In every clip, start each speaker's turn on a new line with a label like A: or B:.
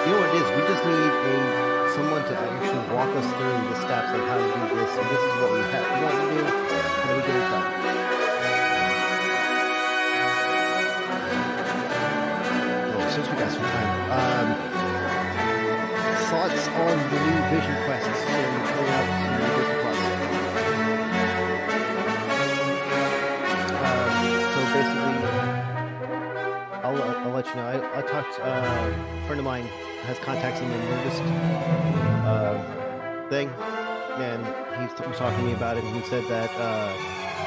A: You know what it is? We just need someone to actually walk us through the steps of how to do this. And this is what we want to do. How do we get it done? Oh, since we got some time, thoughts on the new Vision Quests coming out to Disney Plus? So basically, I'll let you know. I talked. A friend of mine has contacts in the Nerdist thing, and he was talking to me about it. And he said that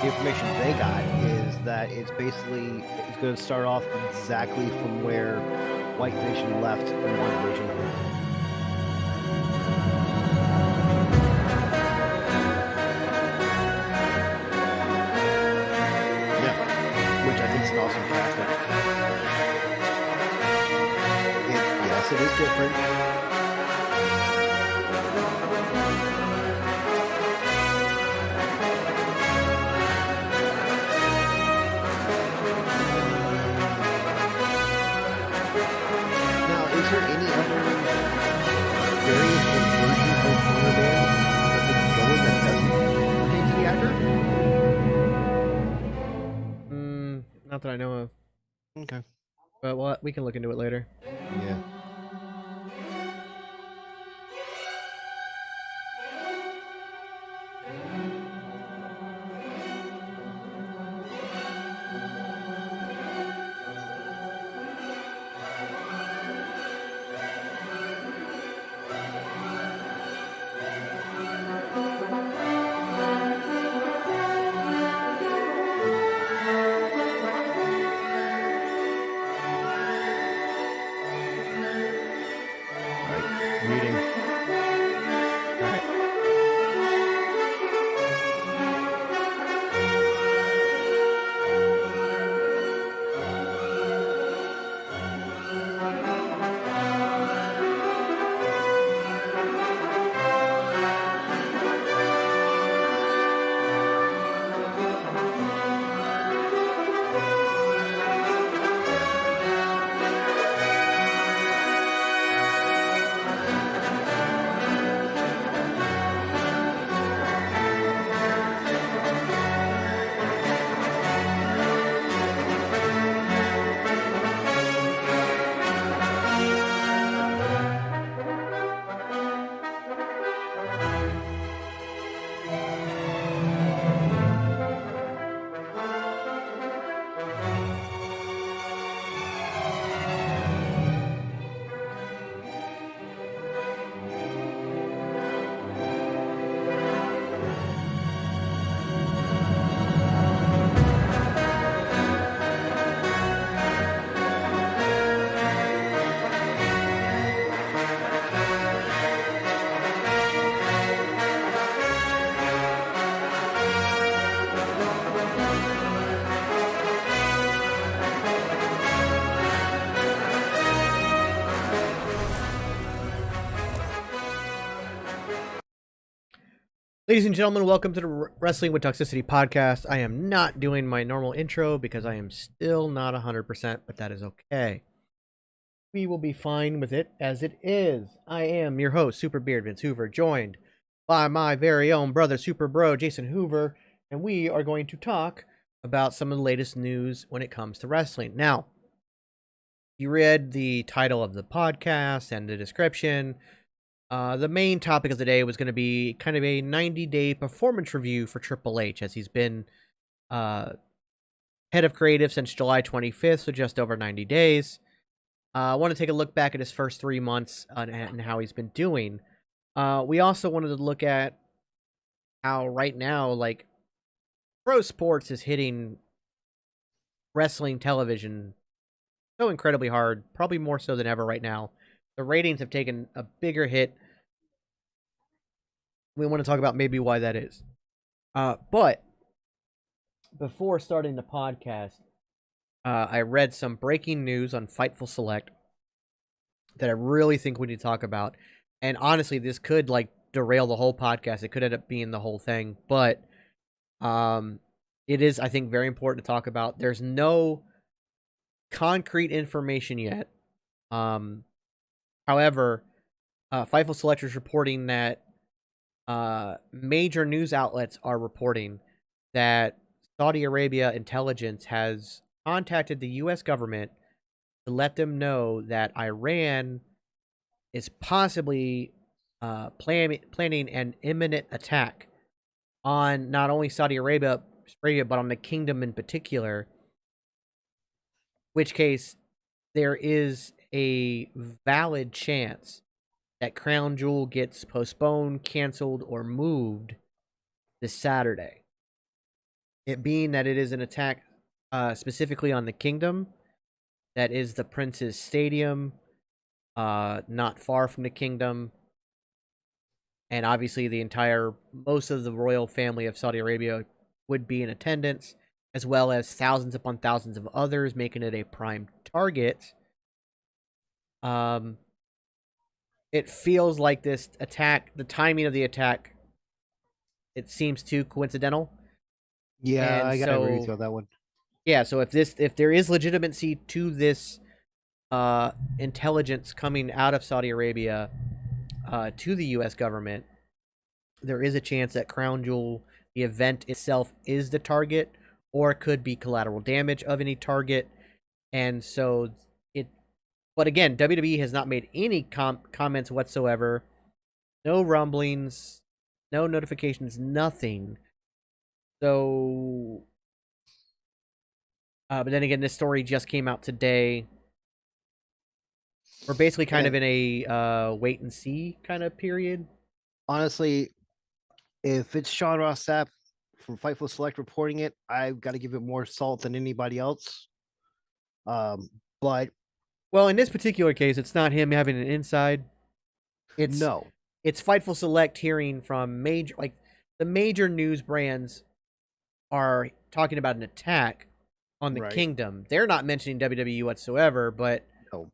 A: the information they got is that it's going to start off exactly from where White Vision left in WandaVision. Yeah, which I think is an awesome casting. Yes, it is different. Now, is there any other variant or version of Wonderband that they can go in that doesn't pertain to the actor?
B: Not that I know of.
A: Okay.
B: But we can look into it later.
A: Yeah. Reading.
B: Alright. Ladies and gentlemen, welcome to the Wrestling with Toxicity podcast. I am not doing my normal intro because I am still not 100%, but that is okay. We will be fine with it as it is. I am your host, SuperBeard Vince Hoover, joined by my very own brother, SuperBro Jason Hoover, and we are going to talk about some of the latest news when it comes to wrestling. Now, you read the title of the podcast and the description. The main topic of the day was going to be kind of a 90-day performance review for Triple H, as he's been head of creative since July 25th, so just over 90 days. I want to take a look back at his first 3 months and how he's been doing. We also wanted to look at how right now, like, pro sports is hitting wrestling television so incredibly hard, probably more so than ever right now. The ratings have taken a bigger hit. We want to talk about maybe why that is. But before starting the podcast, I read some breaking news on Fightful Select that I really think we need to talk about. And honestly, this could like derail the whole podcast. It could end up being the whole thing. But it is, I think, very important to talk about. There's no concrete information yet However, Fightful Select is reporting that major news outlets are reporting that Saudi Arabia intelligence has contacted the U.S. government to let them know that Iran is possibly planning an imminent attack on not only Saudi Arabia, but on the kingdom in particular. Which case, there is a valid chance that Crown Jewel gets postponed, canceled, or moved this Saturday. It being that it is an attack specifically on the kingdom, that is the Prince's Stadium, not far from the kingdom, and obviously most of the royal family of Saudi Arabia would be in attendance, as well as thousands upon thousands of others, making it a prime target. It feels like this attack, the timing of the attack, it seems too coincidental.
A: Yeah,
B: And
A: I gotta agree with you
B: so,
A: on that one.
B: yeah, so if there is legitimacy to this intelligence coming out of Saudi Arabia to the U.S. government, there is a chance that Crown Jewel, the event itself, is the target, or it could be collateral damage of any target. And so but again, WWE has not made any comments whatsoever. No rumblings, no notifications, nothing. So, but then again, this story just came out today. We're basically kind of
A: And
B: in a wait and see kind of period.
A: honestly, if it's Sean Ross Sapp from Fightful Select reporting it, I've got to give it more salt than anybody else. But
B: Well, in this particular case, it's not him having an inside. It's
A: no,
B: it's Fightful Select hearing from the major news brands are talking about an attack on the
A: right?
B: kingdom. They're not mentioning WWE whatsoever, but
A: No,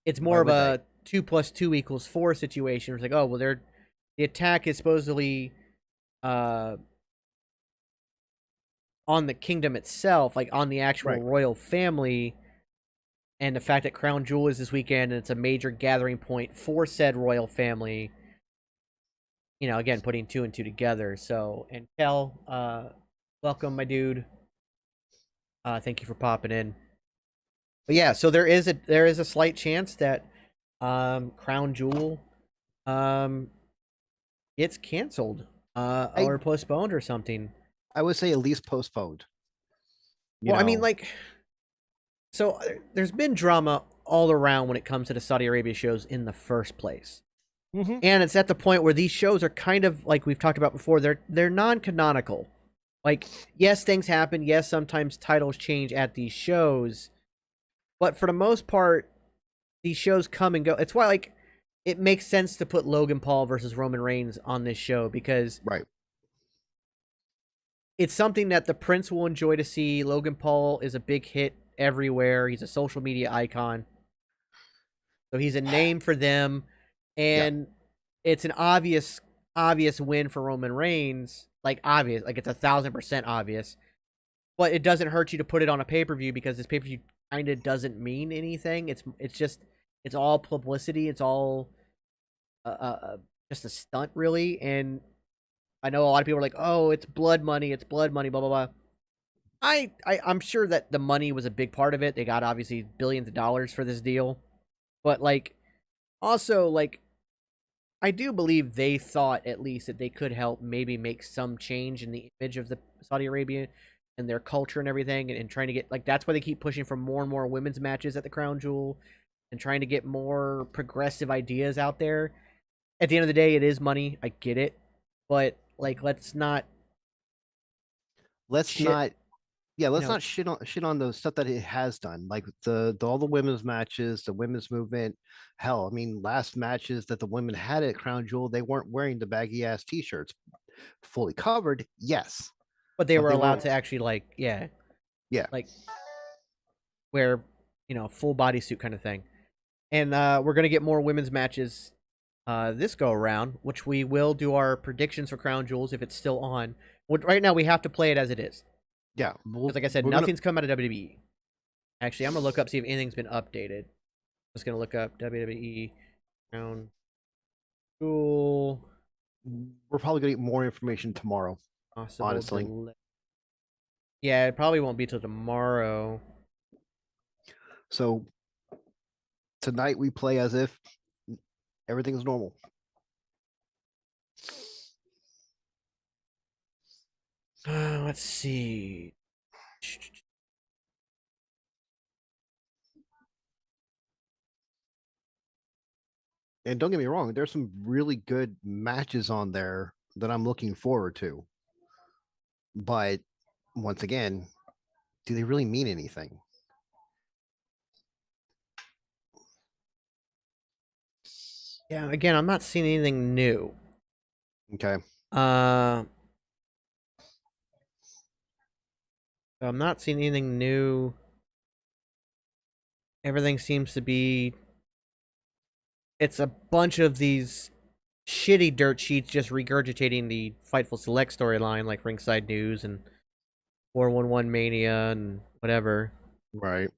B: it's
A: why
B: more of
A: would they?
B: a 2+2=4 situation. It's like, oh well, the attack is supposedly uh, on the kingdom itself, like on the actual
A: Right.
B: royal family, and the fact that Crown Jewel is this weekend and it's a major gathering point for said royal family. You know, again, putting two and two together. So, and Kel, welcome, my dude. Thank you for popping in. But yeah, so there is a slight chance that Crown Jewel um gets canceled
A: I
B: or postponed or something.
A: I would say at least postponed. You
B: Well, I mean,
A: know,
B: like, so there's been drama all around when it comes to the Saudi Arabia shows in the first place.
A: mm-hmm.
B: And it's at the point where these shows are kind of like we've talked about before, they're non-canonical. Like, yes, things happen, yes, sometimes titles change at these shows, but for the most part, these shows come and go. It's why, like, it makes sense to put Logan Paul versus Roman Reigns on this show because
A: Right.
B: it's something that the Prince will enjoy to see. Logan Paul is a big hit everywhere. He's a social media icon. So he's a name for them.
A: Yeah.
B: And it's an obvious win for Roman Reigns. Like, obvious. Like, it's 1,000% obvious. But it doesn't hurt you to put it on a pay-per-view because this pay-per-view kind of doesn't mean anything. It's all publicity. It's all just a stunt, really. And I know a lot of people are like, "Oh, it's blood money, blah blah blah." I'm sure that the money was a big part of it. They got obviously billions of dollars for this deal, but like, also like, I do believe they thought at least that they could help maybe make some change in the image of the Saudi Arabia and their culture and everything, and trying to get like that's why they keep pushing for more and more women's matches at the Crown Jewel and trying to get more progressive ideas out there. At the end of the day, it is money. I get it, but like, let's not
A: Let's
B: shit.
A: not. Yeah,
B: You
A: let's
B: know,
A: not shit on the stuff that it has done, like the all the women's matches, the women's movement. Hell, I mean, last matches that the women had at Crown Jewel, they weren't wearing the baggy ass t-shirts, fully covered. Yes,
B: but they
A: but
B: were
A: they
B: allowed
A: weren't.
B: to actually
A: Yeah,
B: like wear full bodysuit kind of thing. And we're gonna get more women's matches this go around, which we will do our predictions for Crown Jewels if it's still on. Right now, we have to play it as it is
A: yeah.
B: because, like I said,
A: We're gonna.
B: nothing's come out of WWE. Actually, I'm gonna look up see if anything's been updated. Just gonna look up WWE Crown Jewel.
A: We're probably gonna get more information tomorrow.
B: Possible
A: Honestly,
B: delay. Yeah, it probably won't be till tomorrow.
A: so tonight we play as if everything's normal.
B: Let's see.
A: And don't get me wrong, there's some really good matches on there that I'm looking forward to. But once again, do they really mean anything?
B: Yeah, again, I'm not seeing anything new.
A: Okay.
B: Uh, I'm not seeing anything new. Everything seems to be. It's a bunch of these shitty dirt sheets just regurgitating the Fightful Select storyline, like Ringside News and 411 Mania and whatever.
A: Right.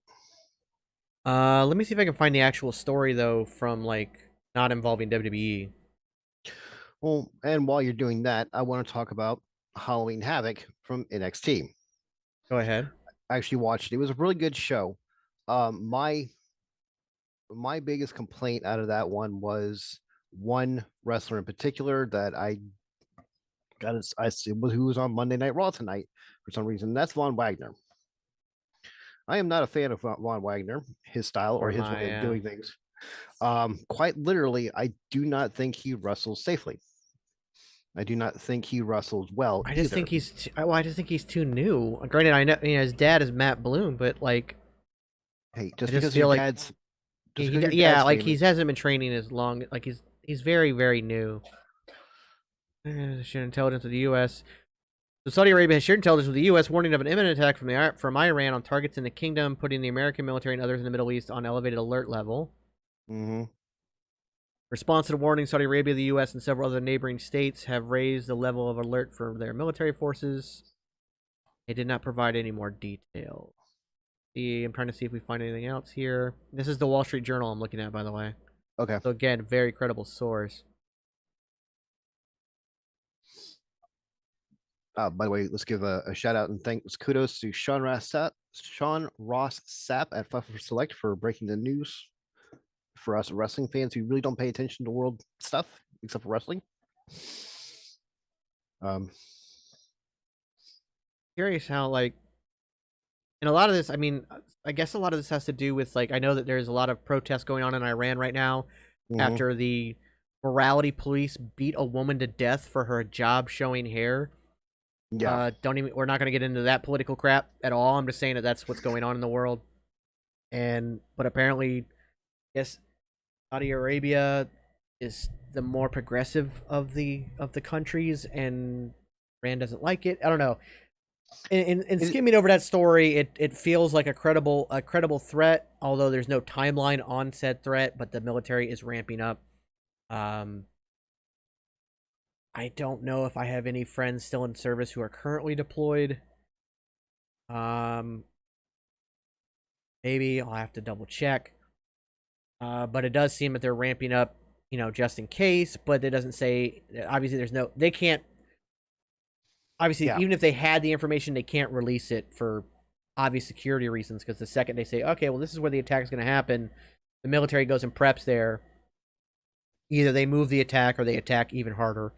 B: Let me see if I can find the actual story though from like not involving WWE.
A: Well, and while you're doing that, I want to talk about Halloween Havoc from NXT.
B: Go ahead.
A: I actually watched it. It was a really good show. My biggest complaint out of that one was one wrestler in particular that I see who was on Monday Night Raw tonight for some reason. That's Von Wagner. I am not a fan of Von Wagner, his style or
B: Or
A: his way of
B: my
A: doing things. Quite literally, I do not think he wrestles safely. I do not think he wrestles well
B: I just
A: either.
B: think I just think he's too new. Granted, I know his dad is Matt Bloom, but like
A: Hey,
B: I just feel like yeah, like he hasn't been training as long. Like he's very very new. Shared intelligence of the U.S. So Saudi Arabia has shared intelligence with the U.S. warning of an imminent attack from Iran on targets in the kingdom, putting the American military and others in the Middle East on elevated alert level.
A: Mm-hmm.
B: Response to the warning, Saudi Arabia, the U.S., and several other neighboring states have raised the level of alert for their military forces. They did not provide any more detail. I'm trying to see if we find anything else here. This is the Wall Street Journal I'm looking at, by the way.
A: Okay.
B: So again, very credible source.
A: By the way, let's give a shout out and thanks, kudos to Sean Ross Sapp at Five for Select for breaking the news for us wrestling fans who really don't pay attention to world stuff except for wrestling.
B: Curious how, like, and a lot of this, I mean, I guess a lot of this has to do with, like, I know that there's a lot of protests going on in Iran right now after the morality police beat a woman to death for her job showing hair.
A: Yeah.
B: We're not going to get into that political crap at all. I'm just saying that that's what's going on in the world. But apparently, yes, Saudi Arabia is the more progressive of the countries, and Iran doesn't like it. I don't know. In skimming over that story, it feels like a credible threat, although there's no timeline on said threat. But the military is ramping up. I don't know if I have any friends still in service who are currently deployed. Maybe I'll have to double check. But it does seem that they're ramping up, just in case. But it doesn't say. Obviously, they can't. Obviously,
A: Yeah.
B: even if they had the information, they can't release it for obvious security reasons. Because the second they say, "Okay, well, this is where the attack is going to happen," the military goes and preps there. Either they move the attack or they attack even harder,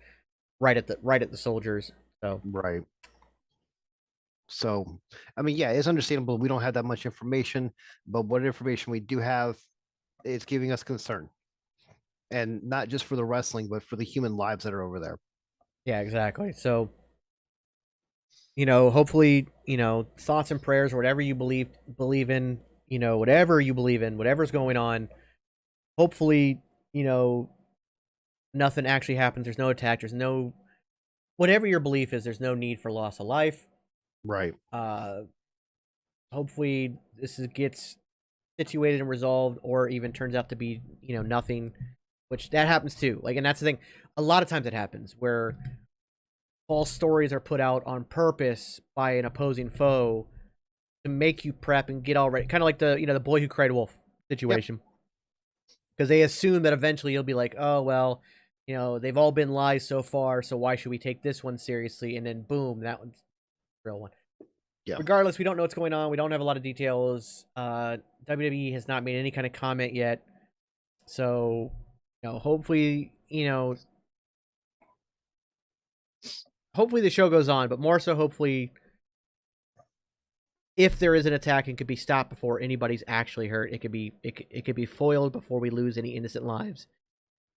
B: right at the soldiers. So
A: Right. So, I mean, yeah, it's understandable. We don't have that much information, but what information we do have, it's giving us concern, and not just for the wrestling, but for the human lives that are over there.
B: yeah, exactly. So hopefully, thoughts and prayers, or whatever you believe in, whatever you believe in, whatever's going on. Hopefully, nothing actually happens. There's no attack. There's no whatever your belief is. There's no need for loss of life.
A: Right.
B: Hopefully gets situated and resolved, or even turns out to be nothing, which that happens too. Like, and that's the thing. A lot of times it happens where false stories are put out on purpose by an opposing foe to make you prep and get all ready. Kind of like the the boy who cried wolf situation. because they assume that eventually you'll be like, oh well, they've all been lies so far, so why should we take this one seriously? And then boom, that one's the real one.
A: Yeah.
B: Regardless, we don't know what's going on. We don't have a lot of details. WWE has not made any kind of comment yet, so hopefully, hopefully the show goes on, but more so, hopefully, if there is an attack and could be stopped before anybody's actually hurt, it could be foiled before we lose any innocent lives.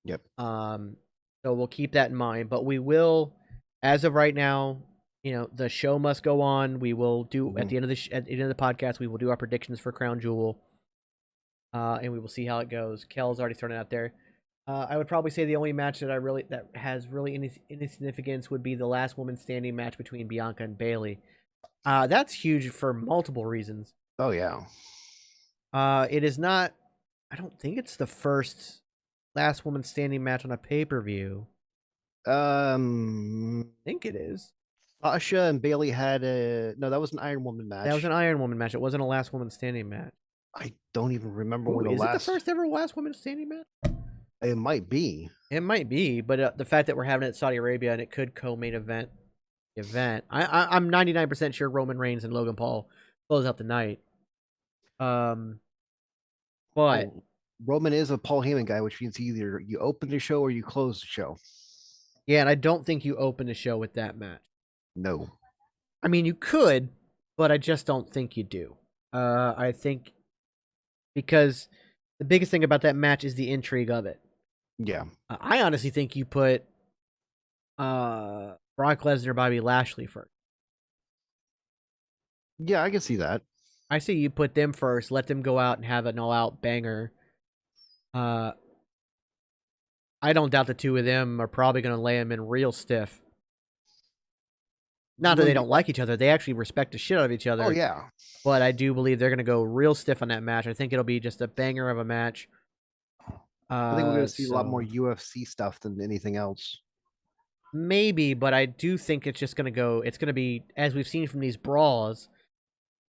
A: Yep.
B: So we'll keep that in mind, but we will, as of right now, the show must go on. We will do at the end of the podcast, we will do our predictions for Crown Jewel, and we will see how it goes. Kel's already thrown it out there. I would probably say the only match that has really any significance would be the last woman standing match between Bianca and Bayley. That's huge for multiple reasons.
A: Oh yeah.
B: It is not. I don't think it's the first last woman standing match on a pay-per-view. I think it is.
A: Sasha and Bayley had that was an Iron Woman match.
B: That was an Iron Woman match. It wasn't a last woman standing match.
A: I don't even remember when
B: is it the first ever last woman standing match?
A: It might be.
B: It might be, but the fact that we're having it in Saudi Arabia and it could co-main event. I'm 99% sure Roman Reigns and Logan Paul close out the night. But
A: Roman is a Paul Heyman guy, which means either you open the show or you close the show.
B: Yeah, and I don't think you open the show with that match.
A: No.
B: I mean, you could, but I just don't think you do. I think because the biggest thing about that match is the intrigue of it.
A: Yeah.
B: I honestly think you put Brock Lesnar, Bobby Lashley first.
A: Yeah, I can see that.
B: I see you put them first, let them go out and have an all-out banger. I don't doubt the two of them are probably going to lay them in real stiff. Not that they don't like each other. They actually respect the shit out of each other.
A: Oh, yeah.
B: But I do believe they're going to go real stiff on that match. I think it'll be just a banger of a match.
A: I think we're going to see a lot more UFC stuff than anything else.
B: Maybe, but I do think it's just going to go... It's going to be, as we've seen from these brawls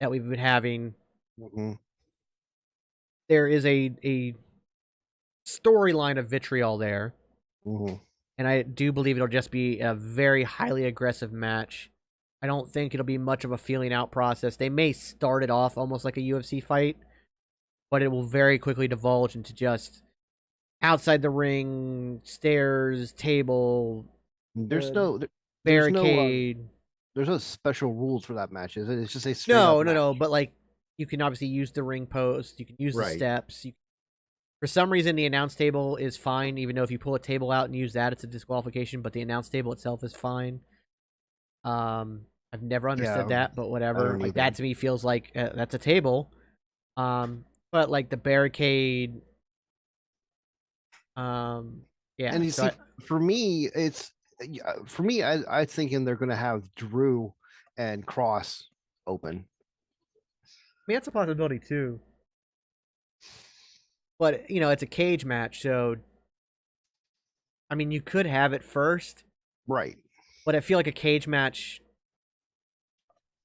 B: that we've been having, there is a storyline of vitriol there. And I do believe it'll just be a very highly aggressive match. I don't think it'll be much of a feeling out process. They may start it off almost like a UFC fight, but it will very quickly divulge into just outside the ring, stairs, table.
A: There's no
B: barricade.
A: There's no special rules for that match, is it? It's just a straight
B: no. But like, you can obviously use the ring post. You can use the steps. For some reason, the announce table is fine, even though if you pull a table out and use that, it's a disqualification. But the announce table itself is fine. I've never understood that, but whatever. Like, that to me feels like that's a table. But like the barricade. Yeah.
A: And you see, for me, I thinking they're gonna have Drew and Cross open.
B: I mean, that's a possibility too. But it's a cage match, so I mean, you could have it first,
A: right?
B: But I feel like a cage match,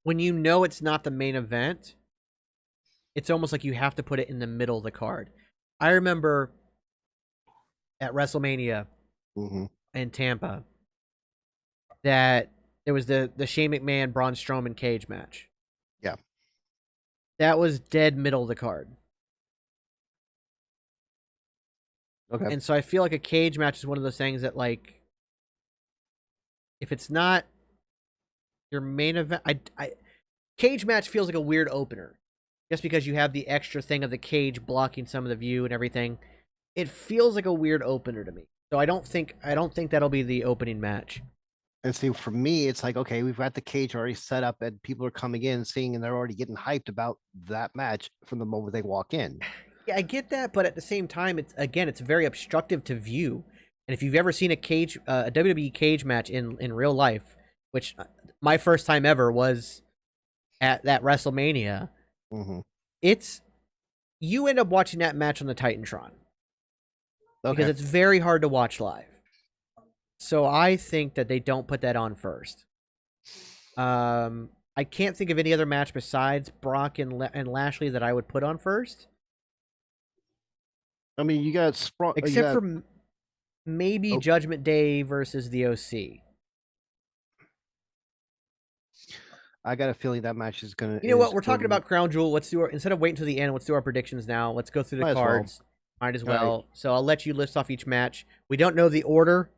B: when it's not the main event, it's almost like you have to put it in the middle of the card. I remember at WrestleMania in Tampa that there was the Shane McMahon Braun Strowman cage match.
A: Yeah,
B: that was dead middle of the card.
A: Okay,
B: and so I feel like a cage match is one of those things that, like, if it's not your main event, cage match feels like a weird opener, just because you have the extra thing of the cage blocking some of the view and everything. It feels like a weird opener to me. So I don't think that'll be the opening match.
A: And see, for me, it's like, okay, we've got the cage already set up, and people are coming in, seeing, and they're already getting hyped about that match from the moment they walk in.
B: Yeah, I get that, but at the same time, it's very obstructive to view. And if you've ever seen a WWE cage match in real life, which my first time ever was at that WrestleMania, you end up watching that match on the Titantron. Because it's very hard to watch live. So I think that they don't put that on first. I can't think of any other match besides Brock and Lashley that I would put on first.
A: I mean, you got Sprung. You
B: except
A: got
B: for maybe
A: oh,
B: Judgment Day versus the OC.
A: I got a feeling that match
B: You know what? We're
A: going
B: talking
A: to be.
B: about Crown Jewel. Let's do our, instead of waiting to the end. Let's do our predictions now. Let's go through the
A: Might as well.
B: cards. Might as
A: All right.
B: well. So I'll let you list off each match. We don't know the order,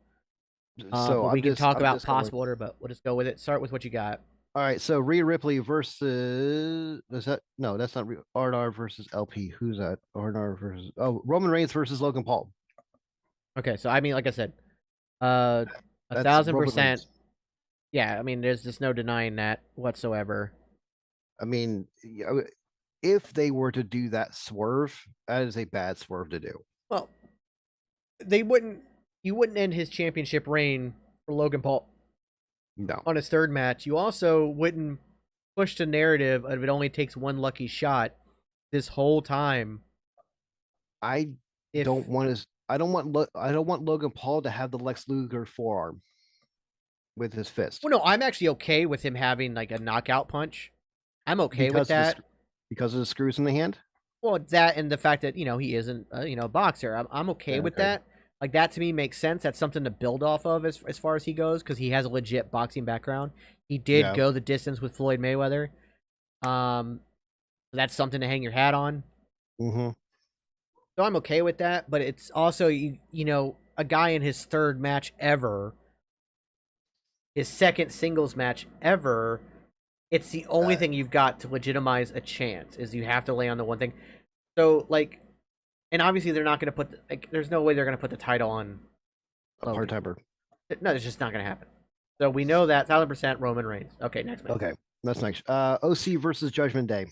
A: So
B: but we can talk
A: I'm
B: about
A: just going.
B: possible order. But we'll just go with it. Start with what you got.
A: All right. So Rhea Ripley versus is that no? That's not R&R versus LP. Who's that? R&R versus Roman Reigns versus Logan Paul.
B: Okay. So I mean, like I said, uh, a
A: That's
B: thousand
A: Roman
B: percent.
A: Reigns.
B: Yeah. I mean, there's just no denying that whatsoever.
A: I mean, if they were to do that swerve, that is a bad swerve to do.
B: Well, they wouldn't. You wouldn't end his championship reign for Logan Paul
A: No,
B: on his third match. You also wouldn't push the narrative of it only takes one lucky shot this whole time.
A: I
B: If
A: don't want his. I don't want. I don't want Logan Paul to have the Lex Luger forearm with his fist
B: well, no, I'm actually okay with him having like a knockout punch. I'm okay with
A: because of
B: that.
A: because of the screws in the hand.
B: Well, that and the fact that he isn't a boxer. I'm okay
A: Yeah,
B: with
A: okay.
B: that. Like that to me makes sense. That's something to build off of as far as he goes because he has a legit boxing background. He did
A: Yeah.
B: go the distance with Floyd Mayweather. That's something to hang your hat on.
A: Mm-hmm.
B: So I'm okay with that. But it's also a guy in his third match ever, his second singles match ever. It's the only thing you've got to legitimize a chance is you have to lay on the one thing. So like, and obviously they're not going to put there's no way they're going to put the title on
A: A
B: Logan.
A: part-timer.
B: No, it's just not going to happen. So we know that 1000% Roman Reigns. Okay, next match.
A: Okay, that's next. OC versus Judgment Day.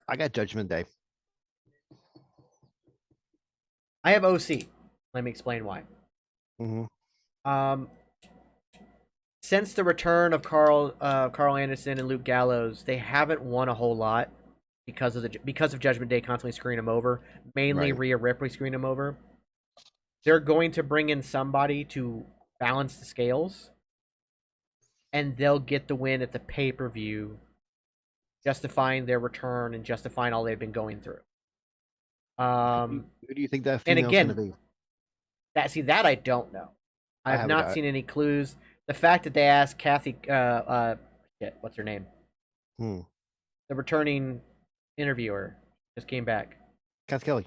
A: I got Judgment Day.
B: I have OC. Let me explain why.
A: Mm-hmm.
B: Um, since the return of Carl Anderson and Luke Gallows, they haven't won a whole lot because of Judgment Day constantly screwing them over. Mainly
A: Right.
B: Rhea Ripley screwing them over. They're going to bring in somebody to balance the scales, and they'll get the win at the pay-per-view, justifying their return and justifying all they've been going through.
A: Who do you think that
B: And
A: female's
B: again,
A: going to be?
B: that I don't know. I have
A: haven't
B: not
A: got it.
B: seen any clues. The fact that they asked Kathy, what's her name?
A: Hmm.
B: The returning interviewer just came back.
A: Kath Kelly.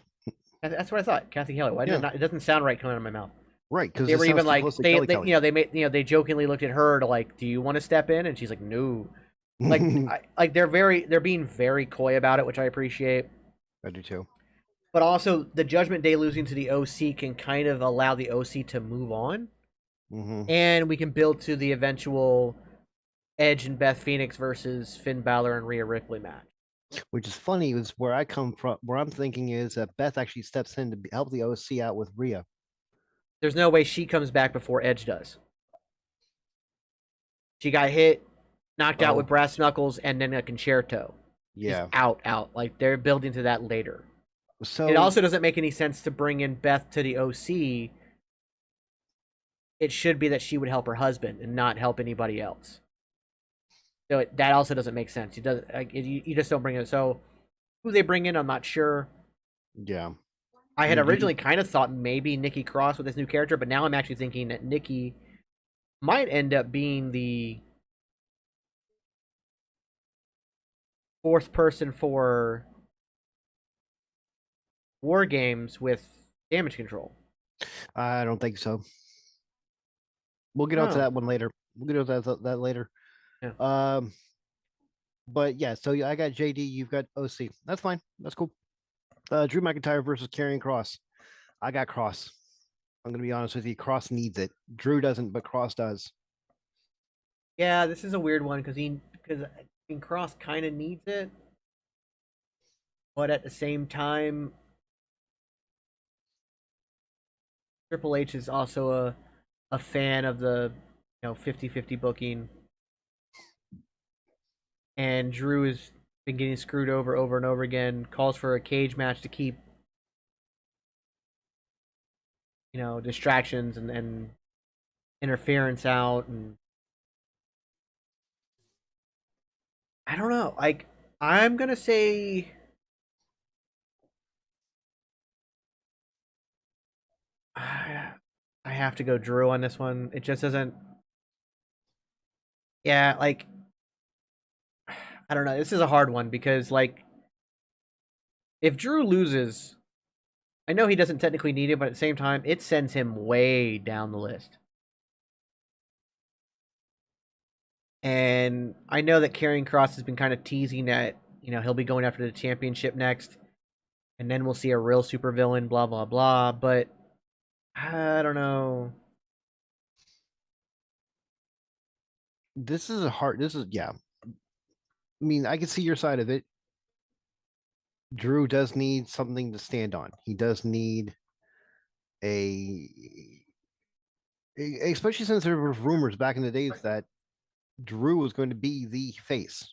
B: That's what I thought. Kathy Kelly. Why
A: Yeah.
B: it doesn't sound right coming out of my mouth.
A: Right, because
B: They were even like
A: Kelly Kelly.
B: they jokingly looked at her to like, do you want to step in? And she's like, no. Like they're being very coy about it, which I appreciate.
A: I do too.
B: But also the Judgment Day losing to the OC can kind of allow the OC to move on, and we can build to the eventual Edge and Beth Phoenix versus Finn Balor and Rhea Ripley match.
A: Which is funny is where I come from. Where I'm thinking is that Beth actually steps in to help the OC out with Rhea.
B: There's no way she comes back before Edge does. She got hit, knocked out with brass knuckles, and then a concerto.
A: Yeah.
B: She's out. Like they're building to that later.
A: So
B: it also doesn't make any sense to bring in Beth to the OC. It should be that she would help her husband and not help anybody else. So that also doesn't make sense. You just don't bring it. So who they bring in, I'm not sure.
A: Yeah.
B: I had originally kind of thought maybe Nikki Cross with this new character, but now I'm actually thinking that Nikki might end up being the fourth person for War Games with Damage Control.
A: I don't think so. We'll get onto that one later. We'll get onto that later.
B: Yeah.
A: But yeah, so I got JD, you've got OC. That's fine. That's cool. Drew McIntyre versus Karrion Kross. I got Kross. I'm gonna be honest with you. Kross needs it. Drew doesn't, but Kross does.
B: Yeah, this is a weird one because Kross kind of needs it, but at the same time, Triple H is also a fan of the 50-50 booking, and Drew has been getting screwed over and over again. Calls for a cage match to keep distractions and interference out, and I don't know. Like I'm gonna say have to go Drew on this one. It just doesn't. Yeah, like I don't know. This is a hard one because like if Drew loses, I know he doesn't technically need it, but at the same time, it sends him way down the list. And I know that Karrion Kross has been kind of teasing that, he'll be going after the championship next, and then we'll see a real supervillain, blah, blah, blah. But I don't know.
A: This is yeah. I mean, I can see your side of it. Drew does need something to stand on. He does need especially since there were rumors back in the days that Drew was going to be the face,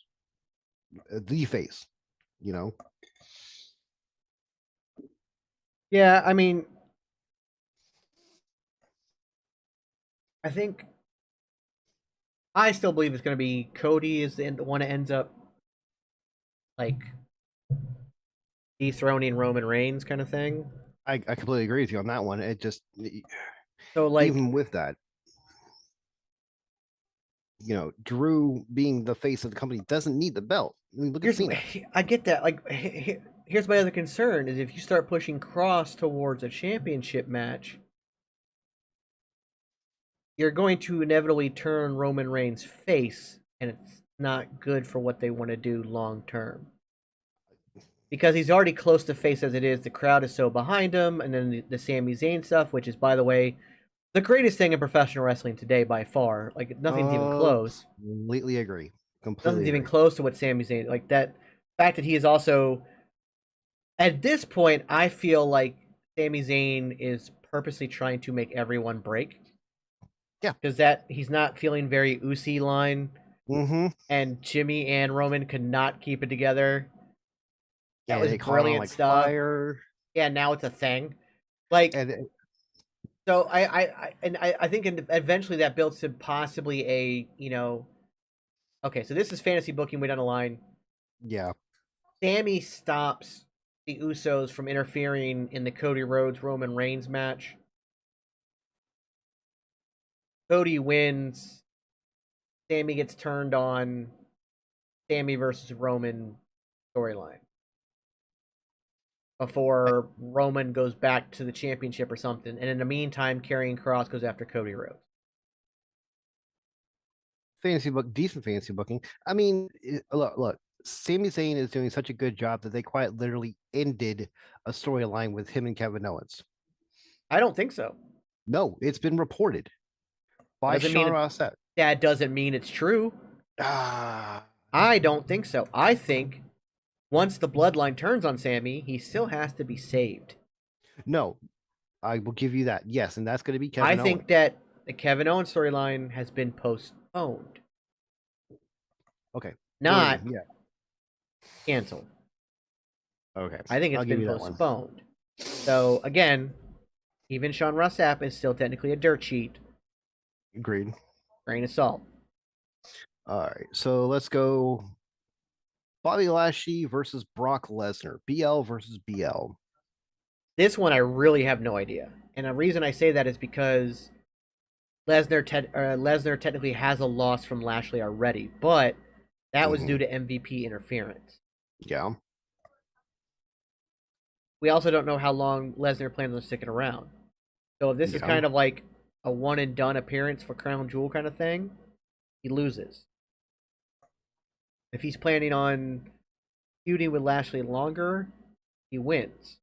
A: the face, you know.
B: Yeah, I mean, I think I still believe it's going to be Cody is the one that ends up like dethroning Roman Reigns kind of thing.
A: I completely agree with you on that one. It just
B: So like
A: even with that, Drew being the face of the company doesn't need the belt. I mean, look at Cena.
B: I get that. Like here's my other concern is if you start pushing Cross towards a championship match, you're going to inevitably turn Roman Reigns face, and it's not good for what they want to do long term. Because he's already close to face as it is, the crowd is so behind him, and then the Sami Zayn stuff, which is, by the way, the greatest thing in professional wrestling today by far. Like nothing's even close.
A: Completely agree.
B: Nothing's even close to what Sami Zayn. Like that fact that he is also at this point, I feel like Sami Zayn is purposely trying to make everyone break.
A: Yeah,
B: because that he's not feeling very Usi line, and Jimmy and Roman could not keep it together. That was brilliant stuff. Fire. Yeah, now it's a thing. Like, so I think eventually that builds to possibly a Okay, so this is fantasy booking way down the line.
A: Yeah,
B: Sammy stops the Usos from interfering in the Cody Rhodes Roman Reigns match. Cody wins. Sammy gets turned on. Sammy versus Roman storyline. Before Roman goes back to the championship or something. And in the meantime, Karrion Kross goes after Cody Rhodes.
A: Decent fantasy booking. I mean, look. Sami Zayn is doing such a good job that they quite literally ended a storyline with him and Kevin Owens.
B: I don't think so.
A: No, it's been reported by Sean Rossett.
B: That doesn't mean it's true. I don't think so. I think once the bloodline turns on Sami, he still has to be saved.
A: No, I will give you that. Yes, and that's going to be Kevin Owens.
B: I think that the Kevin Owens storyline has been postponed.
A: Okay.
B: Not canceled.
A: Okay.
B: I think it's been postponed. So, again, even Sean Ross Sapp is still technically a dirt sheet.
A: Agreed.
B: Grain of salt.
A: All right. So, let's go Bobby Lashley versus Brock Lesnar. BL versus BL.
B: This one I really have no idea. And the reason I say that is because Lesnar technically has a loss from Lashley already, but that was due to MVP interference.
A: Yeah.
B: We also don't know how long Lesnar plans on sticking around. So if this is kind of like a one and done appearance for Crown Jewel kind of thing, he loses. If he's planning on feuding with Lashley longer, he wins.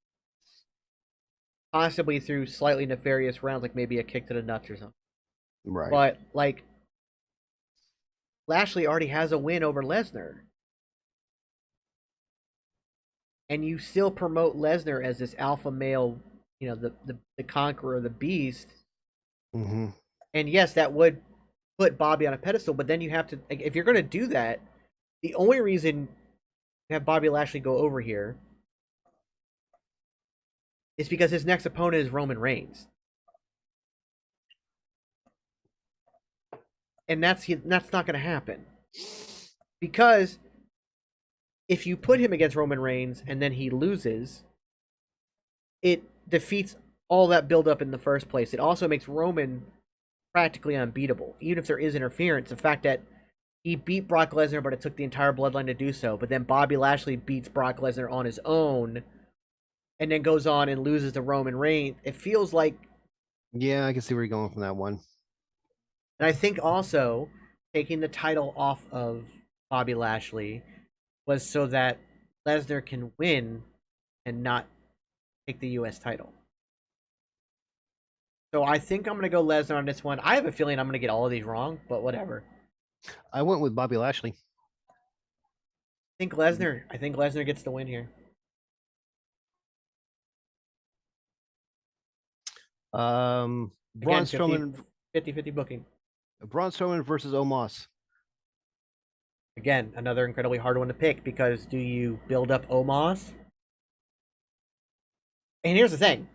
B: Possibly through slightly nefarious rounds, like maybe a kick to the nuts or something.
A: Right.
B: But, like, Lashley already has a win over Lesnar. And you still promote Lesnar as this alpha male, the conqueror, the beast.
A: Mm-hmm.
B: And yes, that would put Bobby on a pedestal, but then you have to, like, if you're going to do that, the only reason you have Bobby Lashley go over here is because his next opponent is Roman Reigns. And that's not going to happen. Because if you put him against Roman Reigns and then he loses, it defeats all that build up in the first place. It also makes Roman practically unbeatable, even if there is interference. The fact that he beat Brock Lesnar, but it took the entire bloodline to do so. But then Bobby Lashley beats Brock Lesnar on his own, and then goes on and loses to Roman Reigns. It feels like,
A: Yeah, I can see where you're going from that one.
B: and I think also taking the title off of Bobby Lashley was so that Lesnar can win and not take the U.S. title. So I think I'm going to go Lesnar on this one. I have a feeling I'm going to get all of these wrong, but whatever.
A: I went with Bobby Lashley.
B: I think Lesnar gets the win here.
A: Braun
B: Again,
A: Strowman,
B: 50-50 booking.
A: Braun Strowman versus Omos.
B: Again, another incredibly hard one to pick because do you build up Omos? And here's the thing.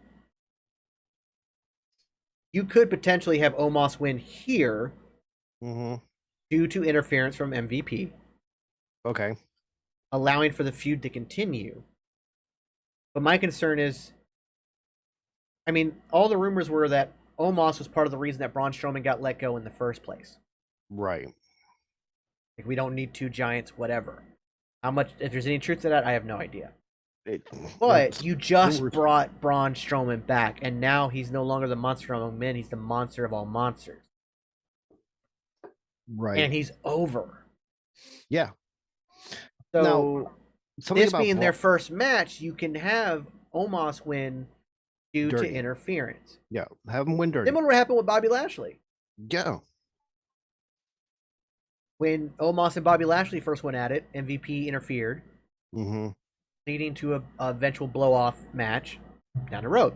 B: You could potentially have Omos win here due to interference from MVP.
A: Okay.
B: Allowing for the feud to continue. But my concern is, I mean, all the rumors were that Omos was part of the reason that Braun Strowman got let go in the first place.
A: Right.
B: Like, we don't need two giants, whatever. How much, if there's any truth to that, I have no idea. But you just brought Braun Strowman back, and now he's no longer the monster among men, he's the monster of all monsters.
A: Right.
B: And he's over.
A: Yeah.
B: So,
A: now,
B: this being their first match, you can have Omos win due to interference.
A: Yeah, have him win dirty.
B: Similar to what happened with Bobby Lashley.
A: Yeah.
B: When Omos and Bobby Lashley first went at it, MVP interfered, leading to a eventual blow-off match down the road.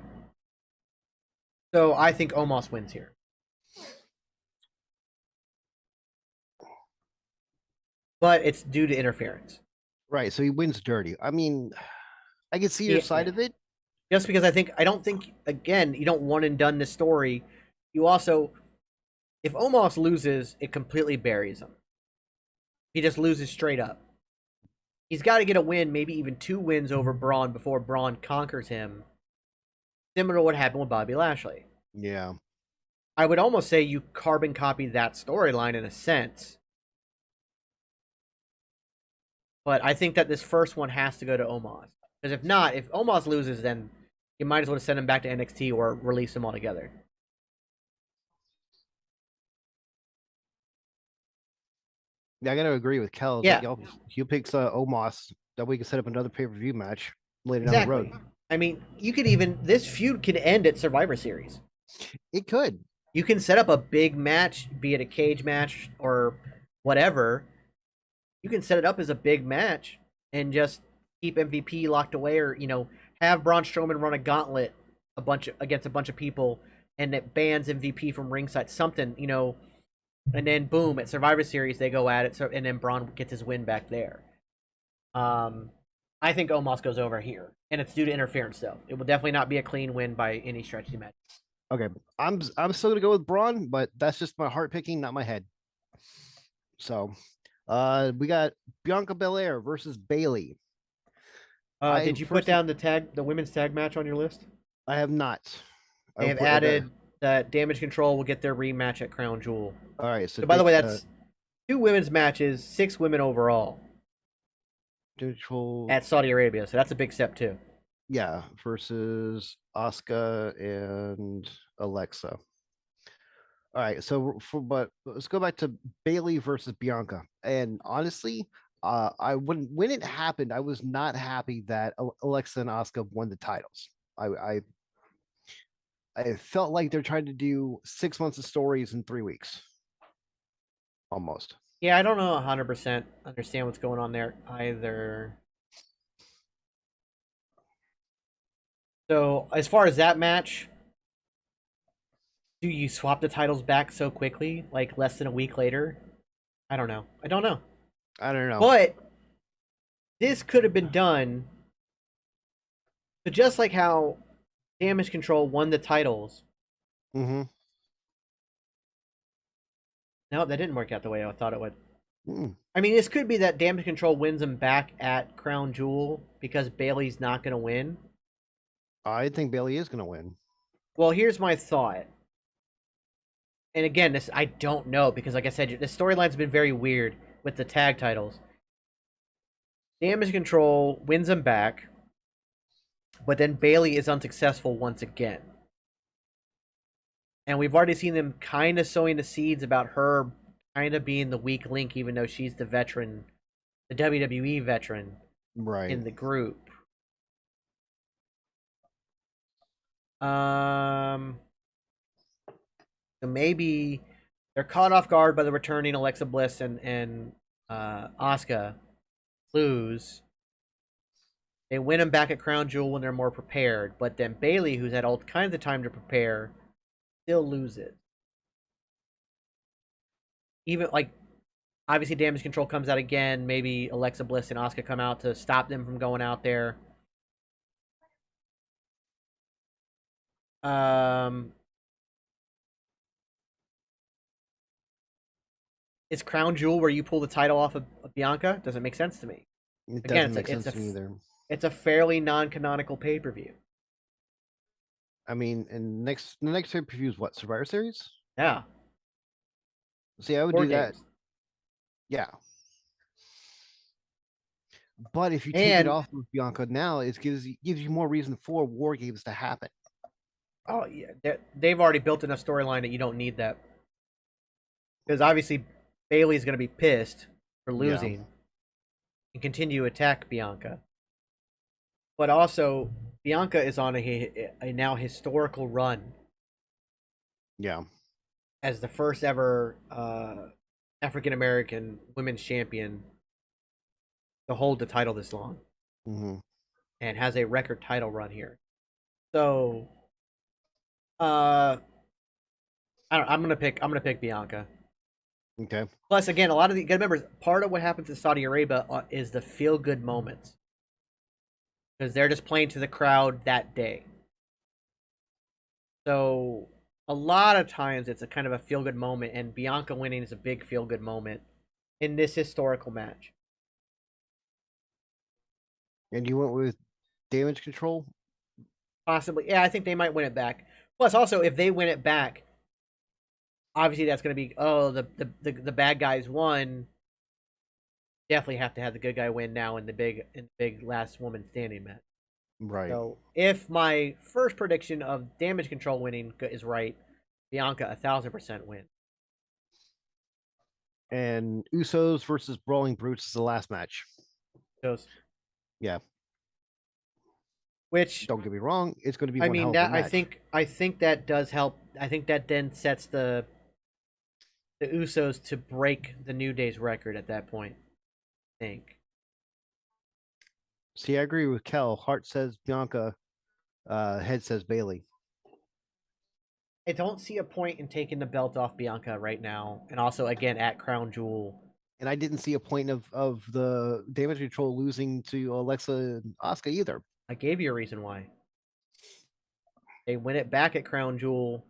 B: So I think Omos wins here. But it's due to interference.
A: Right, so he wins dirty. I mean, I can see your side of it.
B: Just because I don't think, again, you don't one and done this story. You also, if Omos loses, it completely buries him. He just loses straight up. He's got to get a win, maybe even 2 wins over Braun before Braun conquers him. Similar to what happened with Bobby Lashley.
A: Yeah.
B: I would almost say you carbon copy that storyline in a sense. But I think that this first one has to go to Omos. Because if not, if Omos loses, then you might as well send him back to NXT or release him altogether.
A: Yeah, I got to agree with Kel.
B: Yeah.
A: He picks Omos. That we can set up another pay-per-view match later down the road.
B: I mean, you could even, this feud can end at Survivor Series.
A: It could.
B: You can set up a big match, be it a cage match or whatever. You can set it up as a big match and just keep MVP locked away, or have Braun Strowman run a gauntlet against a bunch of people, and it bans MVP from ringside. Something, and then boom, at Survivor Series they go at it, and then Braun gets his win back there. I think Omos goes over here, and it's due to interference though. It will definitely not be a clean win by any stretch of the match.
A: Okay, I'm still gonna go with Braun, but that's just my heart picking, not my head. So. We got Bianca Belair versus Bayley.
B: Did you put down the women's tag match on your list?
A: I have not.
B: They have added that Damage Control will get their rematch at Crown Jewel.
A: All right. So
B: by the way, that's 2 women's matches, 6 women overall.
A: Control
B: at Saudi Arabia, so that's a big step too.
A: Yeah, versus Asuka and Alexa. All right, so but let's go back to Bayley versus Bianca. And honestly, when it happened, I was not happy that Alexa and Asuka won the titles. I felt like they're trying to do 6 months of stories in 3 weeks, almost.
B: Yeah, I don't know 100% understand what's going on there either. So as far as that match, do you swap the titles back so quickly, like less than a week later? I don't know. I don't know. But this could have been done. So just like how Damage Control won the titles.
A: Mm-hmm.
B: No, that didn't work out the way I thought it would.
A: Mm.
B: I mean, this could be that Damage Control wins them back at Crown Jewel because Bayley's not going to win.
A: I think Bayley is going to win.
B: Well, here's my thought. And again, this I don't know because, like I said, the storyline's been very weird with the tag titles. Damage Control wins them back, but then Bailey is unsuccessful once again. And we've already seen them kind of sowing the seeds about her kind of being the weak link, even though she's the veteran, the WWE veteran
A: Right.
B: in the group. So maybe they're caught off guard by the returning Alexa Bliss and Asuka lose. They win them back at Crown Jewel when they're more prepared, but then Bailey, who's had all kinds of time to prepare, still loses. Even like obviously Damage Control comes out again. Maybe Alexa Bliss and Asuka come out to stop them from going out there. Is Crown Jewel where you pull the title off of Bianca? Doesn't make sense to me.
A: It
B: Again,
A: doesn't make sense to me either.
B: It's a fairly non-canonical pay-per-view.
A: I mean, and the next pay-per-view is what, Survivor Series?
B: Yeah.
A: See, I would
B: 4
A: do that.
B: days.
A: Yeah. But if you take it off of Bianca now, it gives you more reason for War Games to happen.
B: Oh yeah, they've already built in a storyline that you don't need that, because obviously Bailey's going to be pissed for losing and continue to attack Bianca. But also, Bianca is on a now historical run.
A: Yeah.
B: As the first ever African American women's champion to hold the title this long, and has a record title run here. So, I'm gonna pick Bianca.
A: Okay.
B: Plus, again, a lot of the good members. Part of what happens in Saudi Arabia is the feel good moments, because they're just playing to the crowd that day. So a lot of times it's a kind of a feel good moment, and Bianca winning is a big feel good moment in this historical match.
A: And you went with Damage Control?
B: Possibly, yeah. I think they might win it back. Plus, also, if they win it back, obviously that's going to be the bad guys won. Definitely have to have the good guy win now in the big last woman standing match.
A: Right.
B: So if my first prediction of Damage Control winning is right, Bianca 1,000% win.
A: And Usos versus Brawling Brutes is the last match.
B: Those.
A: Yeah.
B: Which,
A: don't get me wrong, it's going to be.
B: I mean, that I think that does help. I think that then sets the Usos to break the New Day's record at that point. I think.
A: See, I agree with Kel. Heart says Bianca. Head says Bailey.
B: I don't see a point in taking the belt off Bianca right now, and also again at Crown Jewel.
A: And I didn't see a point of the Damage Control losing to Alexa and Asuka either.
B: I gave you a reason why. They win it back at Crown Jewel,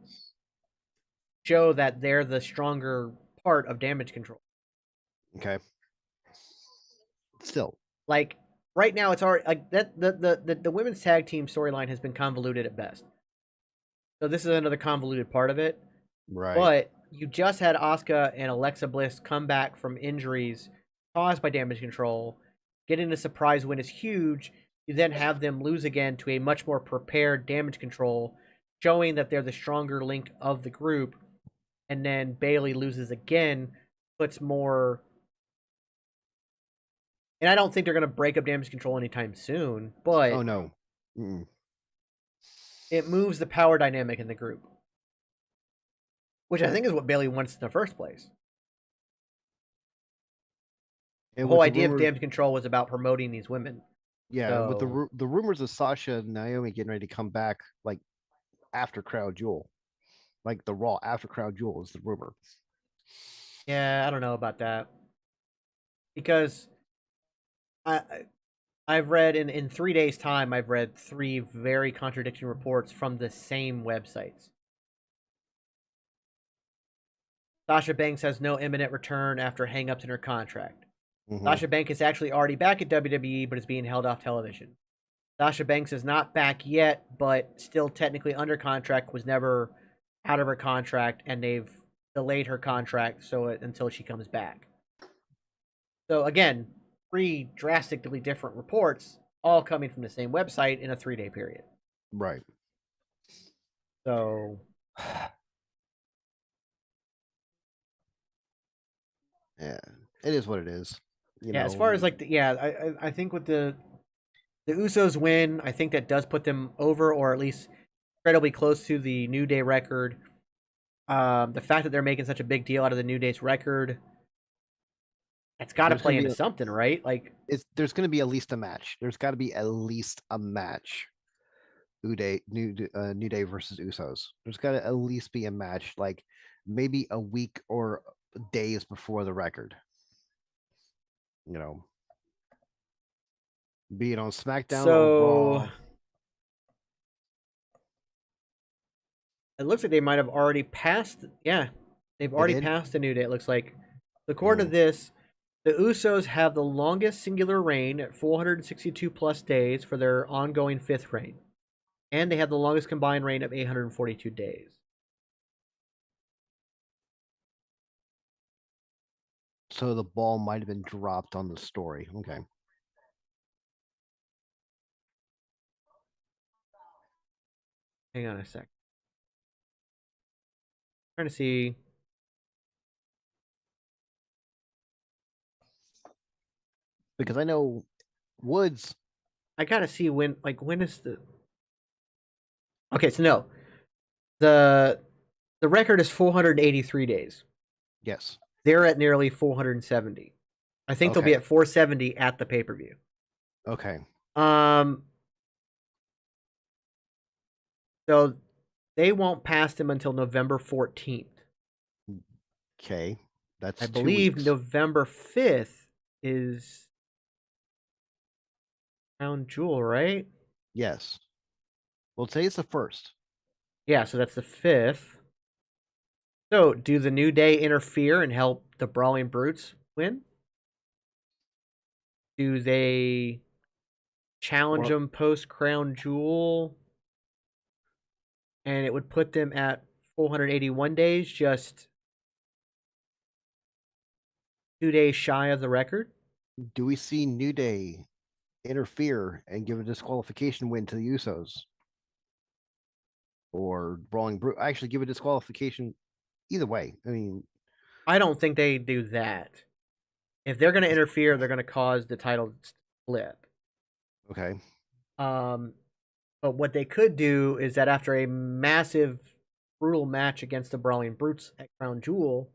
B: show that they're the stronger part of Damage Control.
A: Okay. Still,
B: like right now, it's already like that. The women's tag team storyline has been convoluted at best. So this is another convoluted part of it.
A: Right.
B: But you just had Asuka and Alexa Bliss come back from injuries caused by Damage Control. Getting a surprise win is huge. You then have them lose again to a much more prepared Damage Control, showing that they're the stronger link of the group. And then Bailey loses again, puts more. And I don't think they're going to break up Damage Control anytime soon, but
A: oh no,
B: it moves the power dynamic in the group, which I think is what Bailey wants in the first place. The whole idea of Damage Control was about promoting these women.
A: Yeah, so, with the rumors of Sasha and Naomi getting ready to come back, like after Crown Jewel, like the Raw after Crown Jewel is the rumor.
B: Yeah, I don't know about that, because I've read in 3 days' time, I've read 3 very contradicting reports from the same websites. Sasha Banks has no imminent return after hang-ups in her contract. Sasha Banks is actually already back at WWE, but is being held off television. Sasha Banks is not back yet, but still technically under contract, was never out of her contract, and they've delayed her contract until she comes back. So again, 3 drastically different reports, all coming from the same website in a 3-day period.
A: Right.
B: So
A: yeah, it is what it is.
B: as far as like I think with the Usos win, I think that does put them over, or at least incredibly close to the New Day record. The fact that they're making such a big deal out of the New Day's record, that's got to play into something, right? Like,
A: there's going to be at least a match. There's got to be at least a match. New Day versus Usos. There's got to at least be a match, like maybe a week or days before the record. Be it on SmackDown or Raw.
B: It looks like they might have already passed. Yeah, they've already passed the New Day. It looks like, according to this, the Usos have the longest singular reign at 462 plus days for their ongoing 5th reign, and they have the longest combined reign of 842 days.
A: So the ball might have been dropped on the story. Okay.
B: Hang on a sec. I'm trying to see.
A: Because I know Woods.
B: I gotta see when is the. Okay, so no, the record is 483 days.
A: Yes.
B: They're at nearly 470. I think they'll be at 470 at the pay-per-view.
A: Okay.
B: So they won't pass them until November 14th.
A: Okay. That's
B: I believe
A: 2 weeks.
B: November 5th is Crown Jewel, right?
A: Yes. Well, today's the 1st.
B: Yeah, so that's the 5th. So, do the New Day interfere and help the Brawling Brutes win? Do they challenge them post Crown Jewel? And it would put them at 481 days, just 2 days shy of the record.
A: Do we see New Day interfere and give a disqualification win to the Usos? Or Brawling Brute actually give a disqualification? Either way. I mean,
B: I don't think they do that. If they're going to interfere, they're going to cause the title split.
A: Okay.
B: But what they could do is that after a massive, brutal match against the Brawling Brutes at Crown Jewel,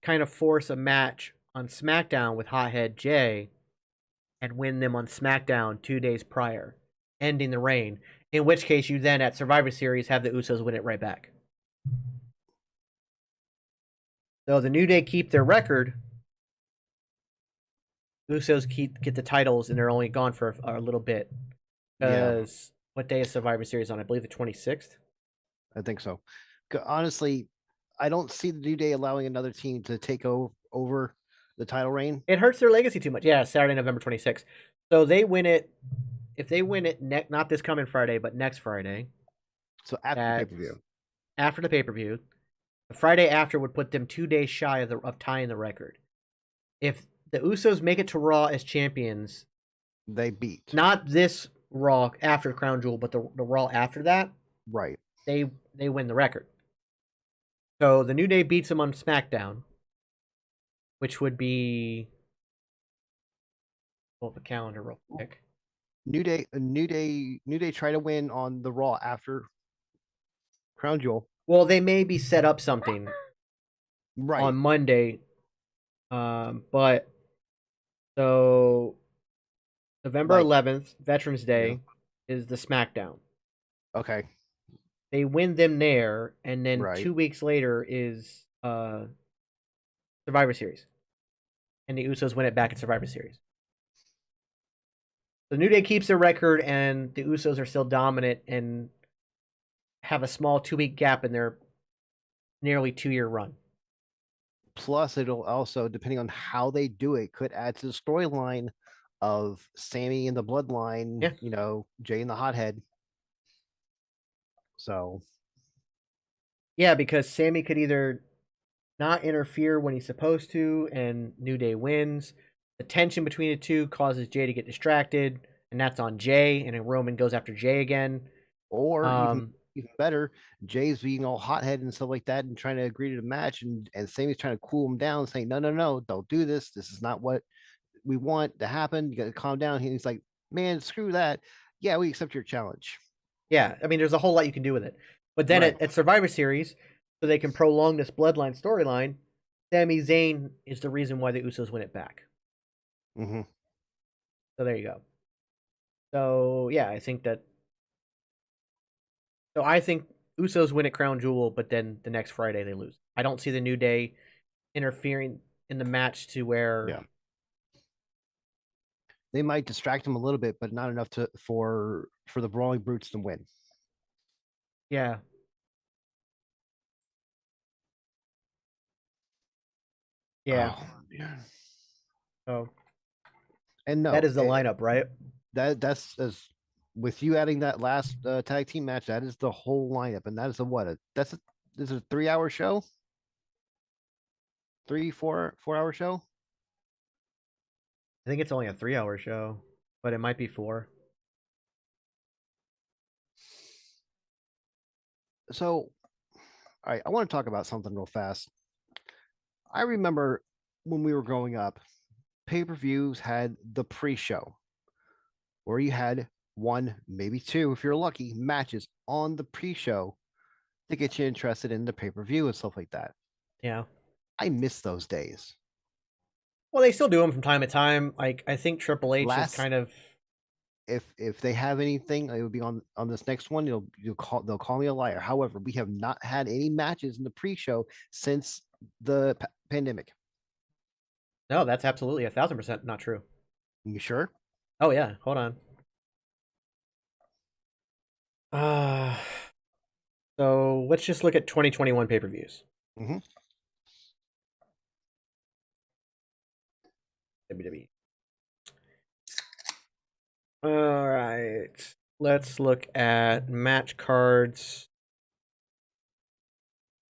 B: kind of force a match on SmackDown with Hothead Jay and win them on SmackDown 2 days prior, ending the reign. In which case, you then at Survivor Series have the Usos win it right back. So the New Day keep their record. Usos get the titles, and they're only gone for a little bit. Because what day is Survivor Series on? I believe the 26th.
A: I think so. Honestly, I don't see the New Day allowing another team to take over the title reign.
B: It hurts their legacy too much. Yeah, Saturday, November 26th. So they win it. If they win it, not this coming Friday, but next Friday.
A: So after the pay-per-view.
B: After the pay-per-view. The Friday after would put them 2 days shy of tying the record. If the Usos make it to Raw as champions,
A: they beat.
B: Not this Raw after Crown Jewel, but the Raw after that.
A: Right.
B: They win the record. So the New Day beats them on SmackDown, which would be. Pull up a calendar real quick.
A: New Day try to win on the Raw after Crown Jewel.
B: Well, they maybe set up something on Monday. But so November 11th, Veterans Day, is the SmackDown.
A: Okay.
B: They win them there, and then 2 weeks later is Survivor Series. And the Usos win it back at Survivor Series. The New Day keeps their record, and the Usos are still dominant and have a small 2-week gap in their nearly 2-year run.
A: Plus, it'll also, depending on how they do it, could add to the storyline of Sammy and the Bloodline,
B: Yeah.
A: Jay and the Hothead. So
B: Yeah, because Sammy could either not interfere when he's supposed to, and New Day wins. The tension between the two causes Jay to get distracted, and that's on Jay, and then Roman goes after Jay again.
A: or even better, Jay's being all hothead and stuff like that and trying to agree to the match, and Sammy's trying to cool him down, saying, no, don't do this. This is not what we want to happen. You got to calm down. He's like, man, screw that. Yeah, we accept your challenge.
B: Yeah, I mean, there's a whole lot you can do with it. But then
A: Right.
B: at Survivor Series, so they can prolong this Bloodline storyline, Sami Zayn is the reason why the Usos win it back.
A: Mm-hmm.
B: So there you go. So yeah, I think Usos win at Crown Jewel, but then the next Friday they lose. I don't see the New Day interfering in the match to where
A: Yeah. They might distract him a little bit, but not enough for the Brawling Brutes to win.
B: Yeah. Yeah.
A: Oh, yeah.
B: So
A: And no,
B: that is the lineup, right?
A: that's as with you adding that last tag team match, that is the whole lineup, and that is this is a 3 hour show, 4 hour show.
B: I think it's only a 3-hour show, but it might be 4.
A: So, all right, I want to talk about something real fast. I remember when we were growing up, pay-per-views had the pre-show where you had one, maybe two, if you're lucky, matches on the pre-show to get you interested in the pay-per-view and stuff like that.
B: Yeah.
A: I miss those days.
B: Well, they still do them from time to time. Like I think Triple H is
A: Last
B: kind of
A: if they have anything, it would be on this next one. They'll call me a liar. However, we have not had any matches in the pre-show since the pandemic.
B: no. That's absolutely 1,000% not true.
A: You sure?
B: Oh yeah. Hold on. Uh so let's just look at 2021 pay-per-views.
A: Mm-hmm.
B: WWE. All right. Let's look at match cards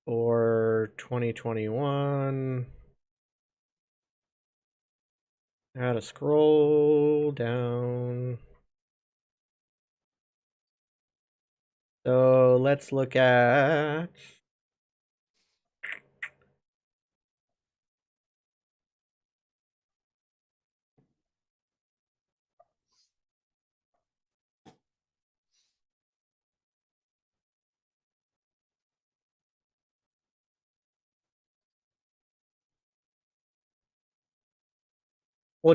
B: for 2021. How to scroll down. So let's look at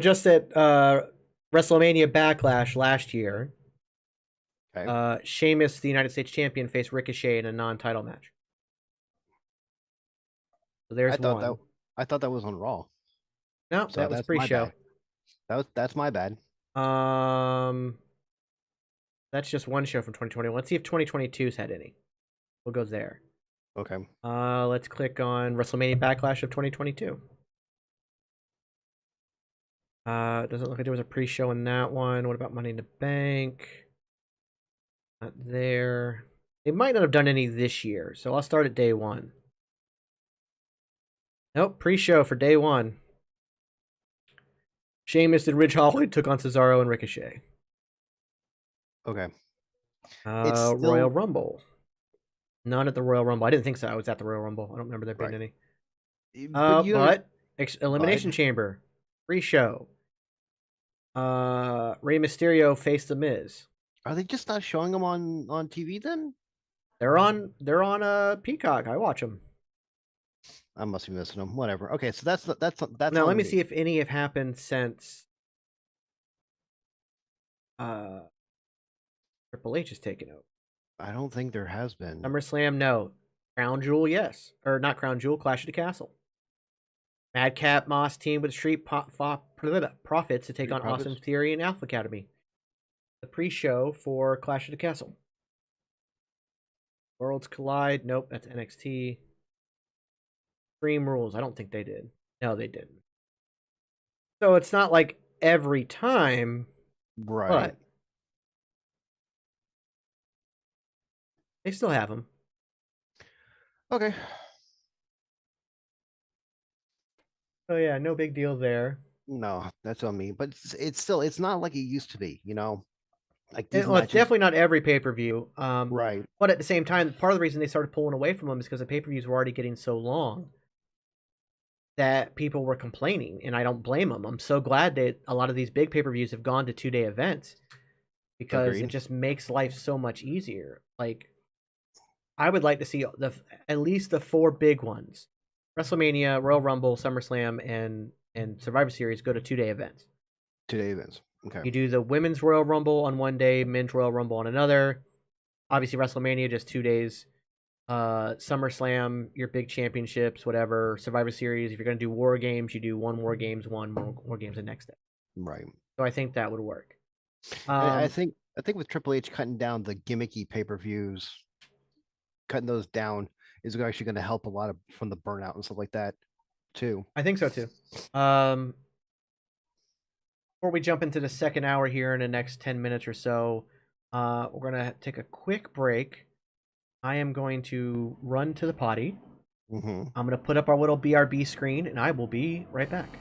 B: just at WrestleMania Backlash last year.
A: Okay.
B: Sheamus, the United States champion, faced Ricochet in a non-title match. So there's one.
A: I thought that was on Raw.
B: No,
A: So
B: that was
A: that's my
B: pre-show.
A: bad. That's my bad.
B: That's just one show from 2021. Let's see if 2022's had any. What goes there?
A: Okay.
B: Let's click on WrestleMania Backlash of 2022. Doesn't look like there was a pre-show in that one. What about Money in the Bank? Not there. They might not have done any this year, so I'll start at day one. Nope, pre-show for day one. Sheamus and Ridge Holland took on Cesaro and Ricochet.
A: Okay.
B: Royal Rumble. None at the Royal Rumble. I didn't think so. I was at the Royal Rumble. I don't remember there being
A: Right.
B: any.
A: But
B: Elimination Chamber. Pre-show. Rey Mysterio faced The Miz.
A: Are they just not showing them on TV then?
B: They're on Peacock. I watch them.
A: I must be missing them. Whatever. Okay, so that's
B: Now let me see if any have happened since Triple H has taken over.
A: I don't think there has been.
B: SummerSlam, no. Crown Jewel, yes. Or not Crown Jewel, Clash of the Castle. Madcap Moss team with Street Profits to take on Austin Theory and Alpha Academy. The pre-show for Clash of the Castle. Worlds Collide, nope, that's NXT. Extreme Rules, I don't think they did. No, they didn't. So it's not like every time,
A: Right.
B: but they still have them.
A: Okay.
B: So yeah, no big deal there.
A: No, that's on me. But it's still it's not like it used to be. Like these
B: Well, it's
A: matches.
B: definitely not every pay-per-view.
A: Right.
B: But at the same time, part of the reason they started pulling away from them is because the pay-per-views were already getting so long that people were complaining, and I don't blame them. I'm so glad that a lot of these big pay-per-views have gone to 2-day events because it
A: Agreed.
B: just makes life so much easier. Like, I would like to see at least the 4 big ones: WrestleMania, Royal Rumble, SummerSlam, and Survivor Series go to 2-day events.
A: 2-day events. Okay.
B: You do the Women's Royal Rumble on one day, Men's Royal Rumble on another. Obviously, WrestleMania just 2 days. SummerSlam, your big championships, whatever. Survivor Series, if you're going to do War Games, you do one War Games, one War Games the next day.
A: Right.
B: So I think that would work.
A: I think with Triple H cutting down the gimmicky pay-per-views, cutting those down is actually going to help a lot from the burnout and stuff like that too.
B: I think so too. Before we jump into the second hour here in the next 10 minutes or so, we're going to take a quick break. I am going to run to the potty.
A: Mm-hmm.
B: I'm going to put up our little BRB screen, and I will be right back.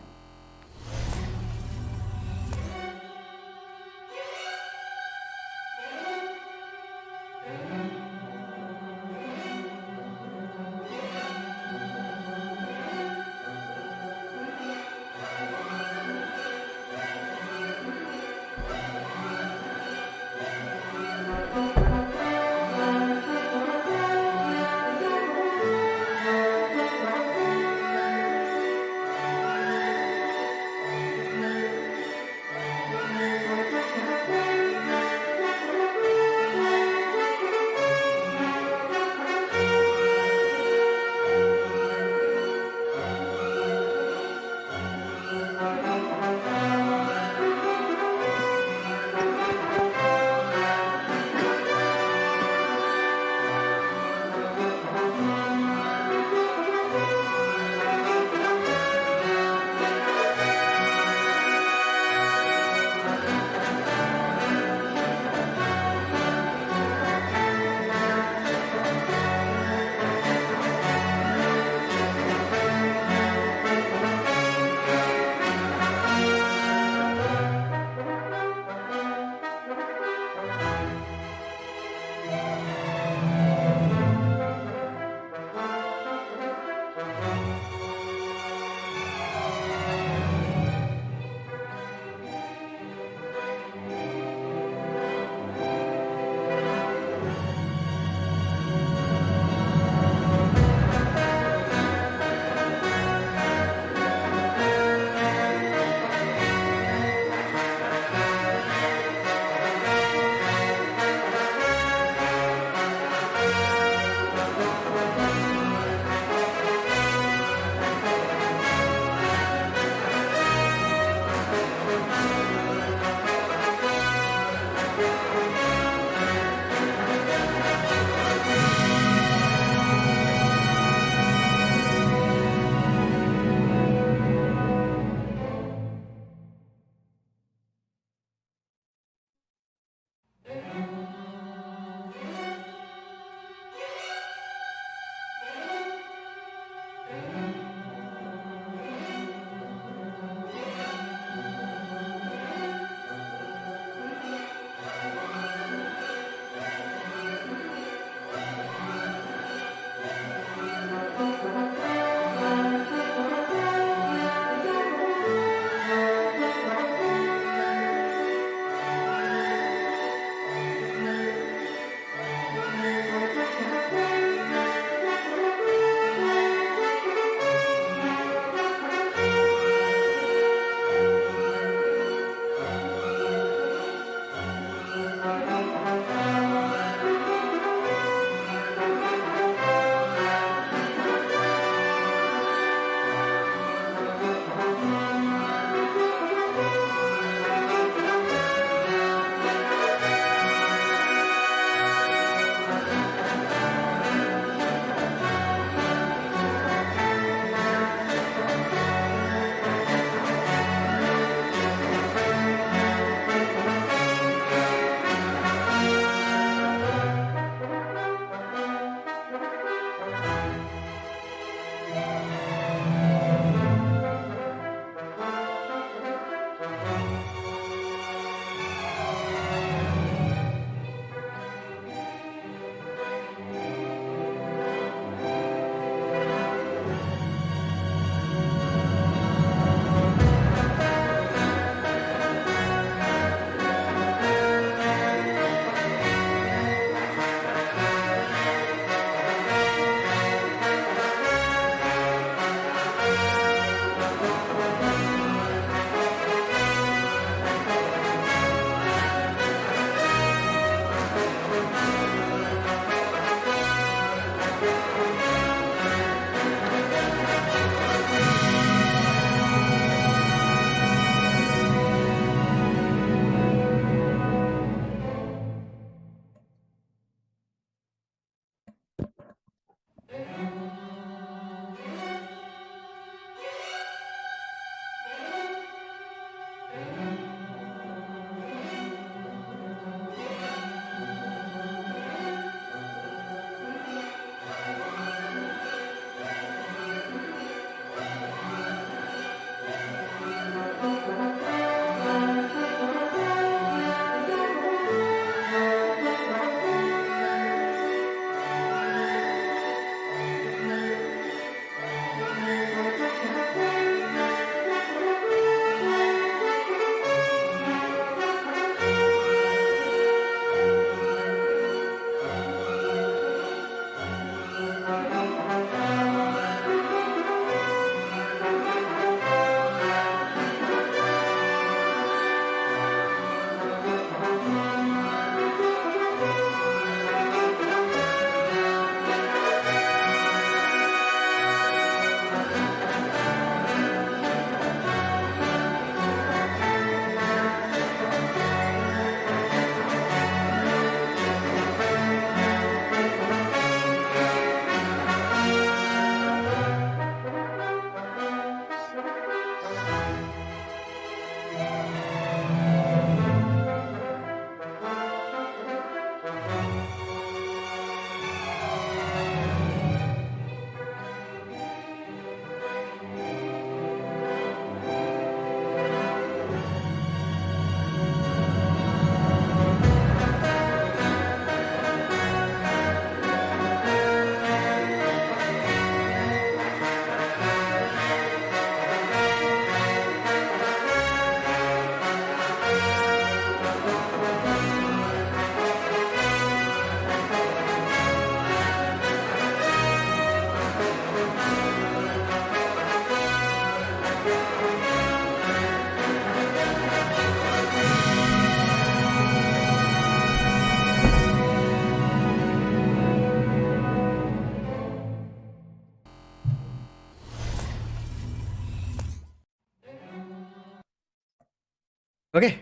B: Okay,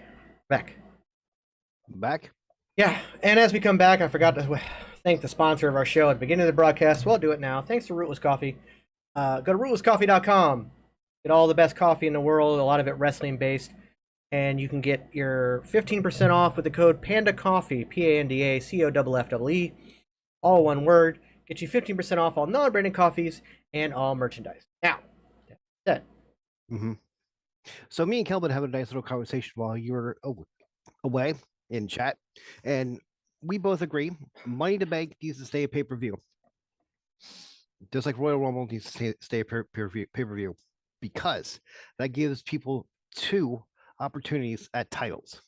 B: back.
A: Back.
B: Yeah, and as we come back, I forgot to thank the sponsor of our show at the beginning of the broadcast. Well, I'll do it now. Thanks to Rootless Coffee. Go to rootlesscoffee.com. Get all the best coffee in the world, a lot of it wrestling based. And you can get your 15% off with the code PANDA COFFEE, PANDACOFFE, all one word. Get you 15% off all non-branded coffees and all merchandise. Now, that said.
A: Mm-hmm. So me and Kelvin had a nice little conversation while you were away in chat, and we both agree Money to Bank needs to stay a pay-per-view, just like Royal Rumble needs to stay a pay-per-view, because that gives people two opportunities at titles.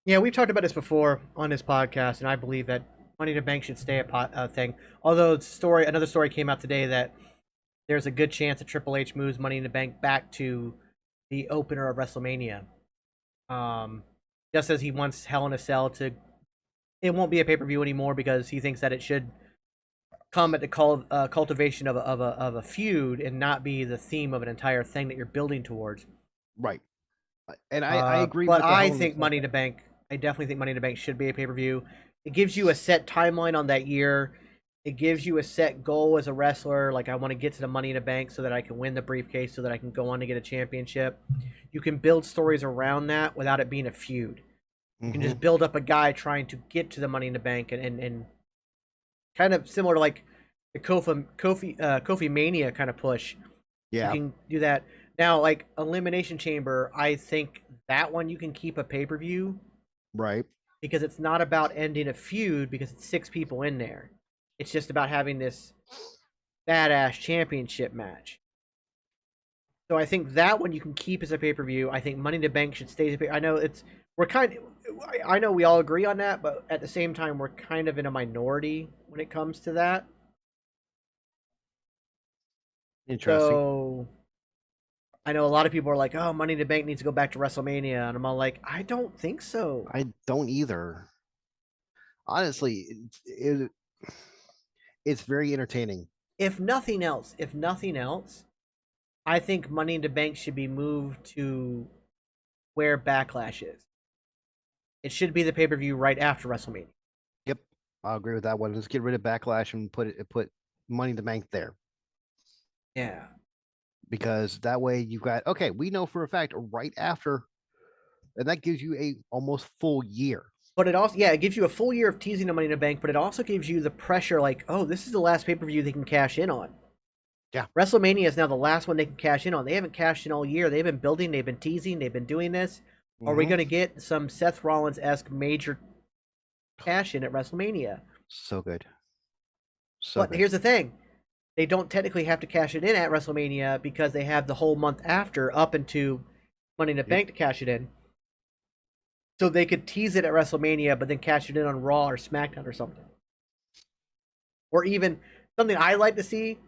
B: Yeah, we've talked about this before on this podcast, and I believe that Money to Bank should stay a thing. Although another story came out today that there's a good chance that Triple H moves Money in the Bank back to the opener of WrestleMania. Just as he wants Hell in a Cell to, it won't be a pay-per-view anymore because he thinks that it should come at the cultivation of a feud and not be the theme of an entire thing that you're building towards.
A: Right. And I agree
B: but
A: with
B: I think Money to Bank, I definitely think Money to Bank should be a pay-per-view. It gives you a set timeline on that year. It gives you a set goal as a wrestler. Like, I want to get to the Money in the Bank so that I can win the briefcase, so that I can go on to get a championship. You can build stories around that without it being a feud. You can just build up a guy trying to get to the Money in the Bank, and kind of similar to like the Kofi Mania kind of push.
A: Yeah.
B: You can do that. Now, like Elimination Chamber, I think that one you can keep a pay-per-view.
A: Right.
B: Because it's not about ending a feud because it's 6 people in there. It's just about having this badass championship match. So I think that one you can keep as a pay-per-view. I think Money in the Bank should stay as a pay-per-view. I know we all agree on that, but at the same time we're kind of in a minority when it comes to that.
A: Interesting.
B: So I know a lot of people are like, "Oh, Money in the Bank needs to go back to WrestleMania," and I'm all like, "I don't think so."
A: I don't either. Honestly, it's very entertaining.
B: If nothing else, I think Money in the Bank should be moved to where Backlash is. It should be the pay-per-view right after WrestleMania.
A: Yep, I'll agree with that one. Let's get rid of Backlash and put Money in the Bank there.
B: Yeah.
A: Because that way you've got, okay, we know for a fact right after, and that gives you a almost full year.
B: But it also, it gives you a full year of teasing the Money in the Bank, but it also gives you the pressure like, oh, this is the last pay-per-view they can cash in on.
A: Yeah.
B: WrestleMania is now the last one they can cash in on. They haven't cashed in all year. They've been building, they've been teasing, they've been doing this. Are we going to get some Seth Rollins-esque major cash in at WrestleMania?
A: So good.
B: But here's the thing. They don't technically have to cash it in at WrestleMania because they have the whole month after up into Money in the Bank to cash it in. So they could tease it at WrestleMania, but then cash it in on Raw or SmackDown or something. Or even something I like to see,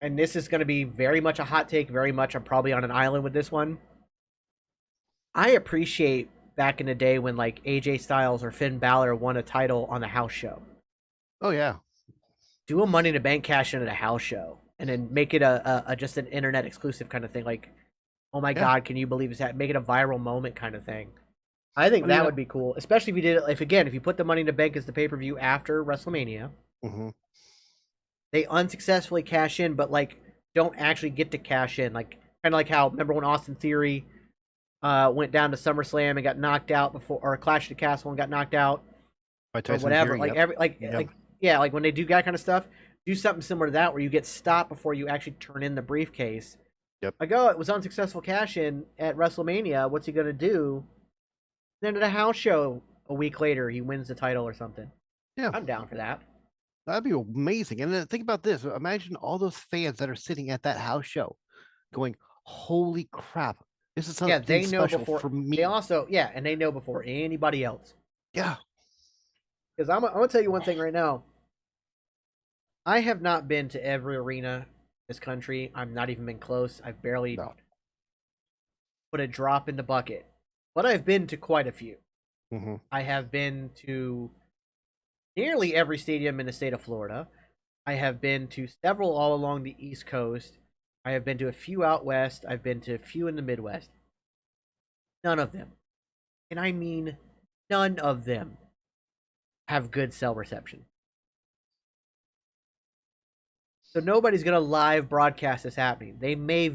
B: and this is going to be very much a hot take, very much I'm probably on an island with this one. I appreciate back in the day when like AJ Styles or Finn Balor won a title on a house show.
A: Oh, yeah.
B: Do a Money in the Bank cash in at a house show and then make it a just an internet exclusive kind of thing. Like, oh my God, can you believe this? Make it a viral moment kind of thing. I think that would be cool, especially if you did it. If you put the Money in the Bank as the pay-per-view after WrestleMania, they unsuccessfully cash in, but like don't actually get to cash in. Like kind of like how, remember when Austin Theory went down to SummerSlam and got knocked out before, or Clash of the Castle and got knocked out,
A: by Tyson
B: or whatever.
A: Fury,
B: like when they do that kind of stuff, do something similar to that where you get stopped before you actually turn in the briefcase.
A: Yep.
B: Like, oh, it was unsuccessful cash in at WrestleMania. What's he gonna do? Then at a house show a week later, he wins the title or something.
A: Yeah,
B: I'm down for that.
A: That'd be amazing. And then think about this: imagine all those fans that are sitting at that house show, going, "Holy crap! This is something
B: they know
A: special
B: before,
A: for me."
B: They also, and they know before anybody else.
A: Yeah.
B: Because I'm gonna tell you one thing right now. I have not been to every arena in this country. I've not even been close. I've barely put a drop in the bucket. But I've been to quite a few. I have been to nearly every stadium in the state of Florida. I have been to several all along the East Coast. I have been to a few out west. I've been to a few in the Midwest. None of them, and I mean none of them, have good cell reception. So nobody's gonna live broadcast this happening. They may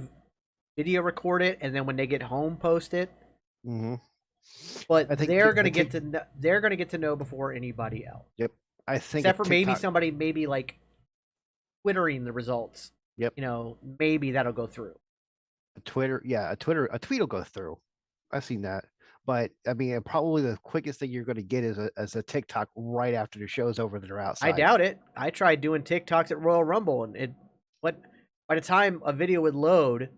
B: video record it and then when they get home post it.
A: Mm-hmm.
B: But
A: I think
B: they're gonna get to they're gonna get to know before anybody else.
A: Yep. I think
B: except for
A: TikTok,
B: maybe somebody maybe like twittering the results.
A: Yep.
B: Maybe that'll go through.
A: A tweet will go through. I've seen that. But I mean, probably the quickest thing you're going to get is a TikTok right after the show's over that they're outside.
B: I doubt it. I tried doing TikToks at Royal Rumble, and by the time a video would load,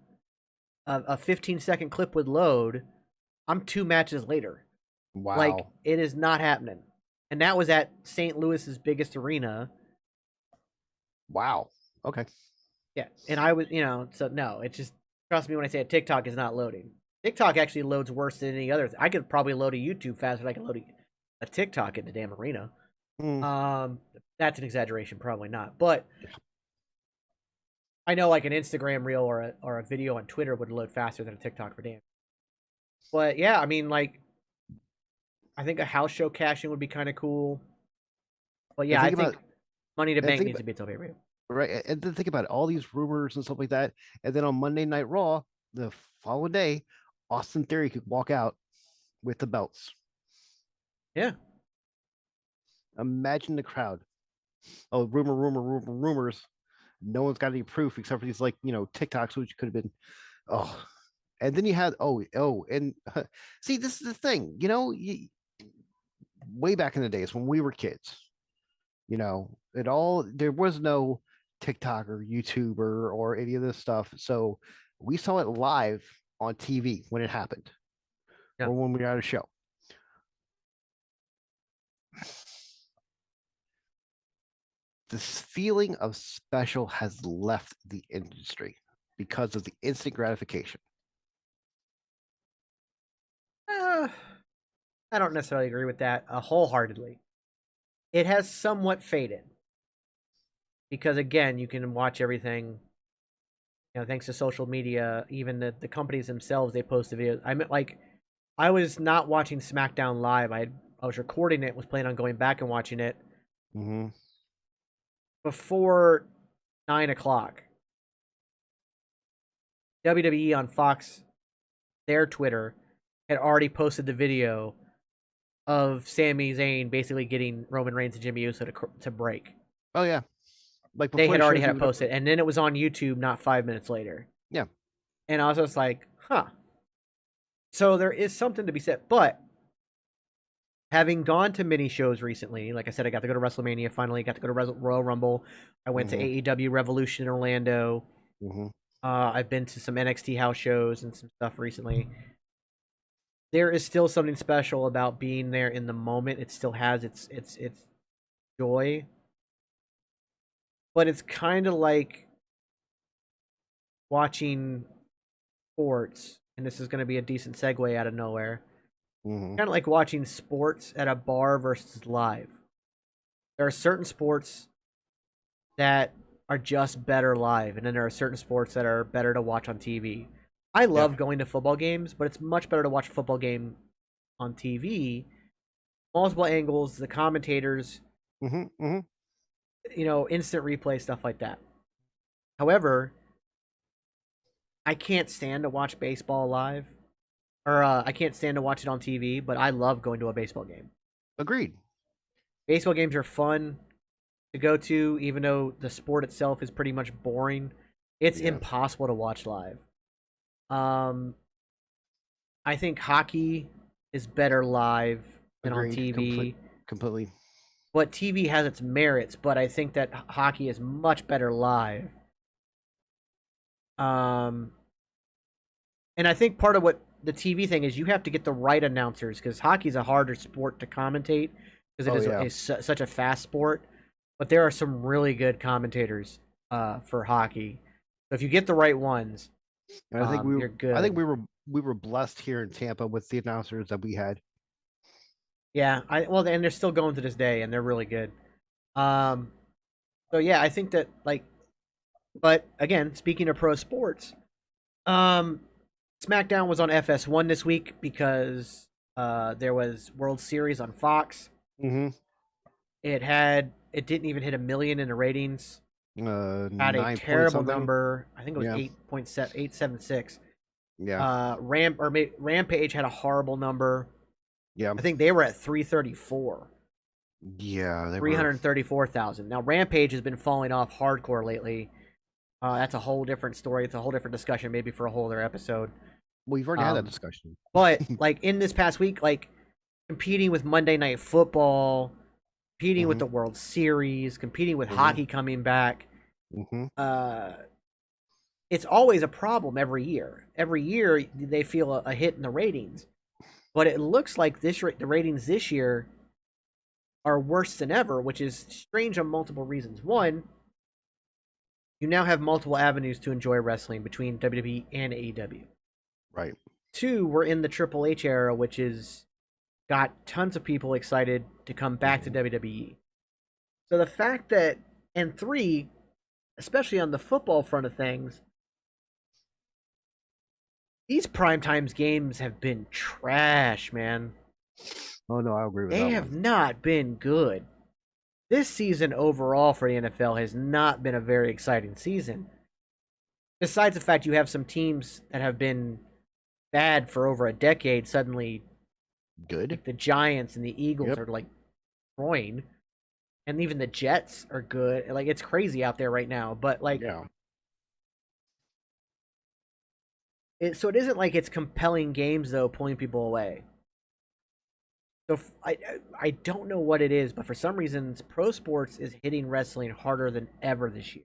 B: a 15-second clip would load, I'm 2 matches later.
A: Wow.
B: Like, it is not happening. And that was at St. Louis's biggest arena.
A: Wow. Okay.
B: Yeah, and I was, so no, it just, trust me when I say it, TikTok is not loading. TikTok actually loads worse than any other. I could probably load a YouTube faster than I can load a TikTok in the damn arena. That's an exaggeration, probably not. But I know like an Instagram reel or a video on Twitter would load faster than a TikTok for damn. But yeah, I mean, like, I think a house show caching would be kind of cool. But yeah, I think Money to Bank needs to be its own pay-per-view.
A: Right, and then think about it, all these rumors and stuff like that, and then on Monday Night Raw, the following day, Austin Theory could walk out with the belts.
B: Yeah.
A: Imagine the crowd. Oh, rumors. No one's got any proof except for these, like, TikToks, which could have been, oh. And then you had, and see, this is the thing, way back in the days when we were kids, there was no TikTok or YouTube or any of this stuff. So we saw it live on TV when it happened, or when we were at a show. This feeling of special has left the industry because of the instant gratification.
B: I don't necessarily agree with that wholeheartedly. It has somewhat faded because, again, you can watch everything, thanks to social media. Even the companies themselves, they post the videos. I mean, like, I was not watching SmackDown live. I was recording it, was planning on going back and watching it before 9 o'clock. WWE on Fox, their Twitter, had already posted the video of Sami Zayn basically getting Roman Reigns and Jimmy Uso to break.
A: Oh yeah,
B: like they had already had it posted, and then it was on YouTube not 5 minutes later.
A: Yeah,
B: and I was just like, huh. So there is something to be said, but having gone to mini shows recently, like I said, I got to go to WrestleMania. Finally, got to go to Royal Rumble. I went to AEW Revolution in Orlando. I've been to some NXT house shows and some stuff recently. There is still something special about being there in the moment. It still has its joy. But it's kind of like watching sports, and this is going to be a decent segue out of nowhere. Kind of like watching sports at a bar versus live. There are certain sports that are just better live, and then there are certain sports that are better to watch on TV. I love going to football games, but it's much better to watch a football game on TV. Multiple angles, the commentators, instant replay, stuff like that. However, I can't stand to watch baseball live, or I can't stand to watch it on TV, but I love going to a baseball game.
A: Agreed.
B: Baseball games are fun to go to, even though the sport itself is pretty much boring. It's impossible to watch live. I think hockey is better live than on TV.
A: Completely.
B: But TV has its merits, but I think that hockey is much better live. And I think part of what the TV thing is, you have to get the right announcers, because hockey is a harder sport to commentate because it is such a fast sport. But there are some really good commentators for hockey. So if you get the right ones,
A: and I think
B: you're good.
A: I think we were blessed here in Tampa with the announcers that we had.
B: Yeah, and they're still going to this day, and they're really good. So yeah, I think that, like, But again, speaking of pro sports, um, SmackDown was on FS1 this week because there was World Series on Fox.
A: Mm-hmm.
B: It didn't even hit 1 million in the ratings. Had a
A: 9 point
B: terrible
A: something.
B: number. I think it was
A: Yeah.
B: 8.876.
A: Yeah.
B: Rampage had a horrible number.
A: Yeah.
B: I think they were at 334.
A: Yeah. They were.
B: 334,000. Now Rampage has been falling off hardcore lately. That's a whole different story. It's a whole different discussion, maybe for a whole other episode.
A: We've already had that discussion.
B: But like in this past week, like competing with Monday Night Football, competing with the World Series, competing with hockey coming back. It's always a problem every year. Every year they feel a hit in the ratings, but it looks like the ratings this year are worse than ever, which is strange on multiple reasons. One, you now have multiple avenues to enjoy wrestling between WWE and AEW.
A: Right.
B: Two, we're in the Triple H era, which is got tons of people excited to come back to WWE. So the fact that, and three, especially on the football front of things, these primetimes games have been trash, man.
A: Oh no, I agree with that.
B: They have not been good. This season overall for the NFL has not been a very exciting season. Besides the fact you have some teams that have been bad for over a decade suddenly
A: good.
B: Like the Giants and the Eagles are like destroying. And even the Jets are good. Like it's crazy out there right now. But like so it isn't like it's compelling games though pulling people away. So I don't know what it is, but for some reason pro sports is hitting wrestling harder than ever this year.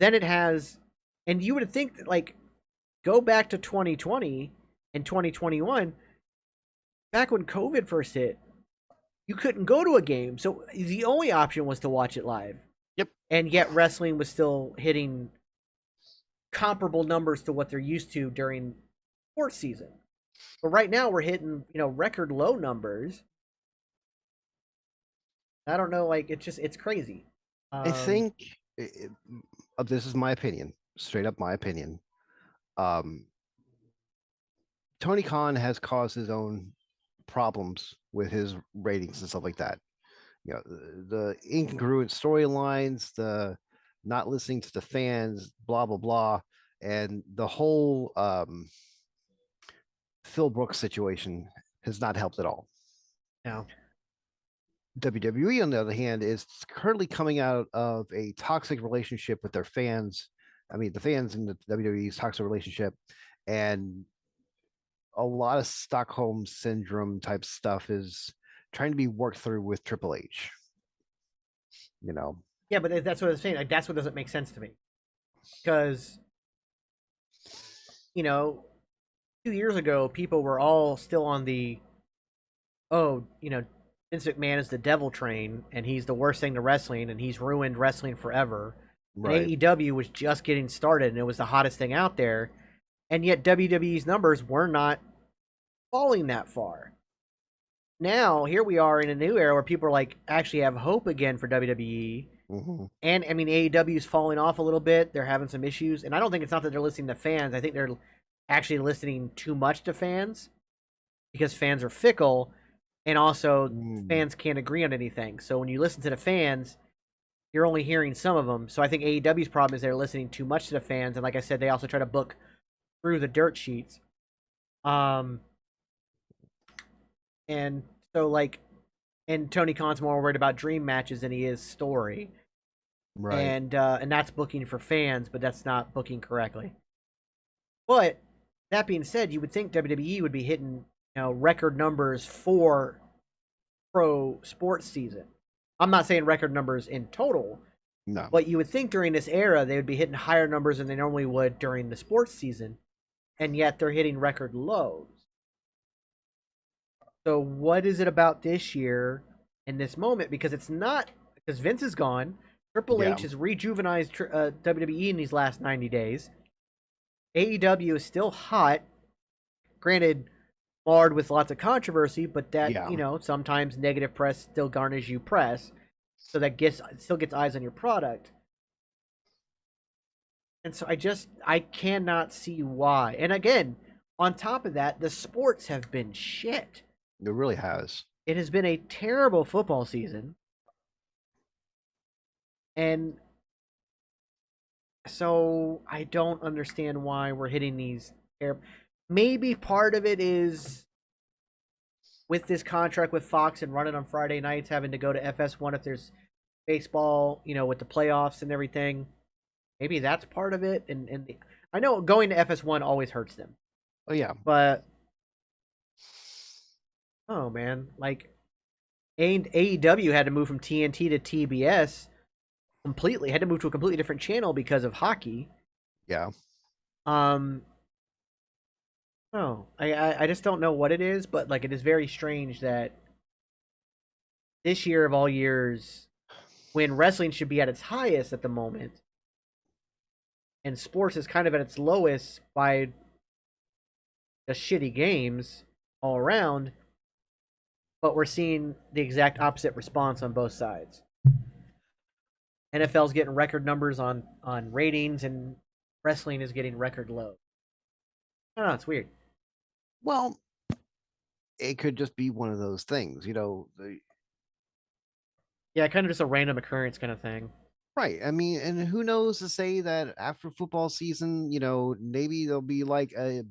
B: Then it has, and you would think that like go back to 2020 and 2021, back when COVID first hit, you couldn't go to a game, so the only option was to watch it live.
A: Yep.
B: And yet wrestling was still hitting comparable numbers to what they're used to during sports season. But right now we're hitting, record low numbers. I don't know, like it's crazy.
A: I think this is my opinion, straight up my opinion. Tony Khan has caused his own problems with his ratings and stuff like that. The incongruent storylines, the not listening to the fans, blah blah blah, and the whole Phil Brooks situation has not helped at all.
B: No.
A: WWE, on the other hand, is currently coming out of a toxic relationship with their fans. I mean, the fans in the WWE's toxic relationship, and a lot of Stockholm syndrome type stuff is trying to be worked through with Triple H.
B: Yeah, but that's what I'm saying. Like that's what doesn't make sense to me, because 2 years ago people were all still on the Vince McMahon is the devil train and he's the worst thing to wrestling and he's ruined wrestling forever. Right. And AEW was just getting started and it was the hottest thing out there, and yet WWE's numbers were not falling that far. Now here we are in a new era where people are like actually have hope again for WWE. And I mean AEW is falling off a little bit. They're having some issues, and I don't think it's not that they're listening to fans. I think they're actually listening too much to fans because fans are fickle, and also fans can't agree on anything. So when you listen to the fans, you're only hearing some of them. So I think AEW's problem is they're listening too much to the fans, and like I said, they also try to book through the dirt sheets. And so like, and Tony Khan's more worried about dream matches than he is story. Right. And that's booking for fans, but that's not booking correctly. But that being said, you would think WWE would be hitting record numbers for pro sports season. I'm not saying record numbers in total. No. But you would think during this era they would be hitting higher numbers than they normally would during the sports season, and yet they're hitting record lows. So what is it about this year in this moment? Because it's not, because Vince is gone. Triple H has rejuvenized WWE in these last 90 days. AEW is still hot. Granted, marred with lots of controversy, but that, sometimes negative press still garners you press. So that still gets eyes on your product. And so I cannot see why. And again, on top of that, the sports have been shit.
A: It really has.
B: It has been a terrible football season. And so I don't understand why we're hitting these. Maybe part of it is with this contract with Fox and running on Friday nights, having to go to FS1 if there's baseball, with the playoffs and everything. Maybe that's part of it. And I know going to FS1 always hurts them.
A: Oh yeah.
B: But oh man, like AEW had to move from TNT to TBS completely. Had to move to a completely different channel because of hockey.
A: Yeah.
B: Oh, I just don't know what it is, but like it is very strange that this year of all years, when wrestling should be at its highest at the moment, and sports is kind of at its lowest by the shitty games all around, but we're seeing the exact opposite response on both sides. NFL's getting record numbers on ratings, and wrestling is getting record low. I don't know, it's weird.
A: Well, it could just be one of those things,
B: Yeah, kind of just a random occurrence kind of thing.
A: Right. I mean, and who knows to say that after football season, maybe there'll be like a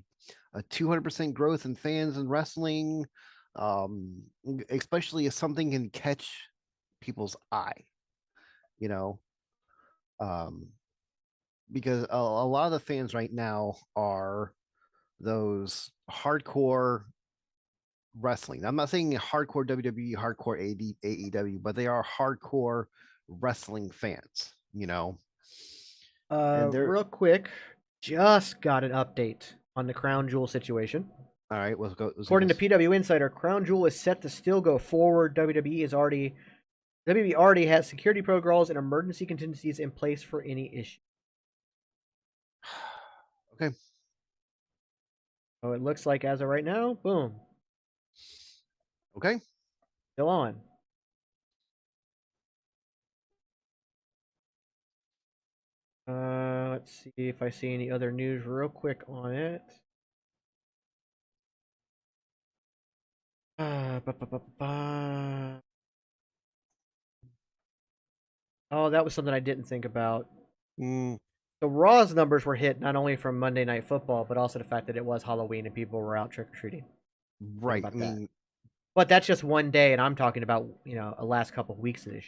A: 200% growth in fans and wrestling, especially if something can catch people's eye, you know, um, because a lot of the fans right now are those hardcore wrestling. I'm not saying hardcore WWE, hardcore AEW, but they are hardcore wrestling fans, and they're
B: Real quick, just got an update on the Crown Jewel situation.
A: all right. Let's go.
B: According to PW Insider, Crown Jewel is set to still go forward. WWE already has security protocols and emergency contingencies in place for any issue.
A: Okay.
B: So it looks like as of right now, boom,
A: Okay.
B: still on. Let's see if I see any other news real quick on it. Oh, that was something I didn't think about.
A: Mm,
B: So Raw's numbers were hit not only from Monday Night Football, but also the fact that it was Halloween and people were out trick or treating. Think
A: right.
B: about
A: I
B: that.
A: mean,
B: But that's just one day, and I'm talking about a last couple of weeks of this.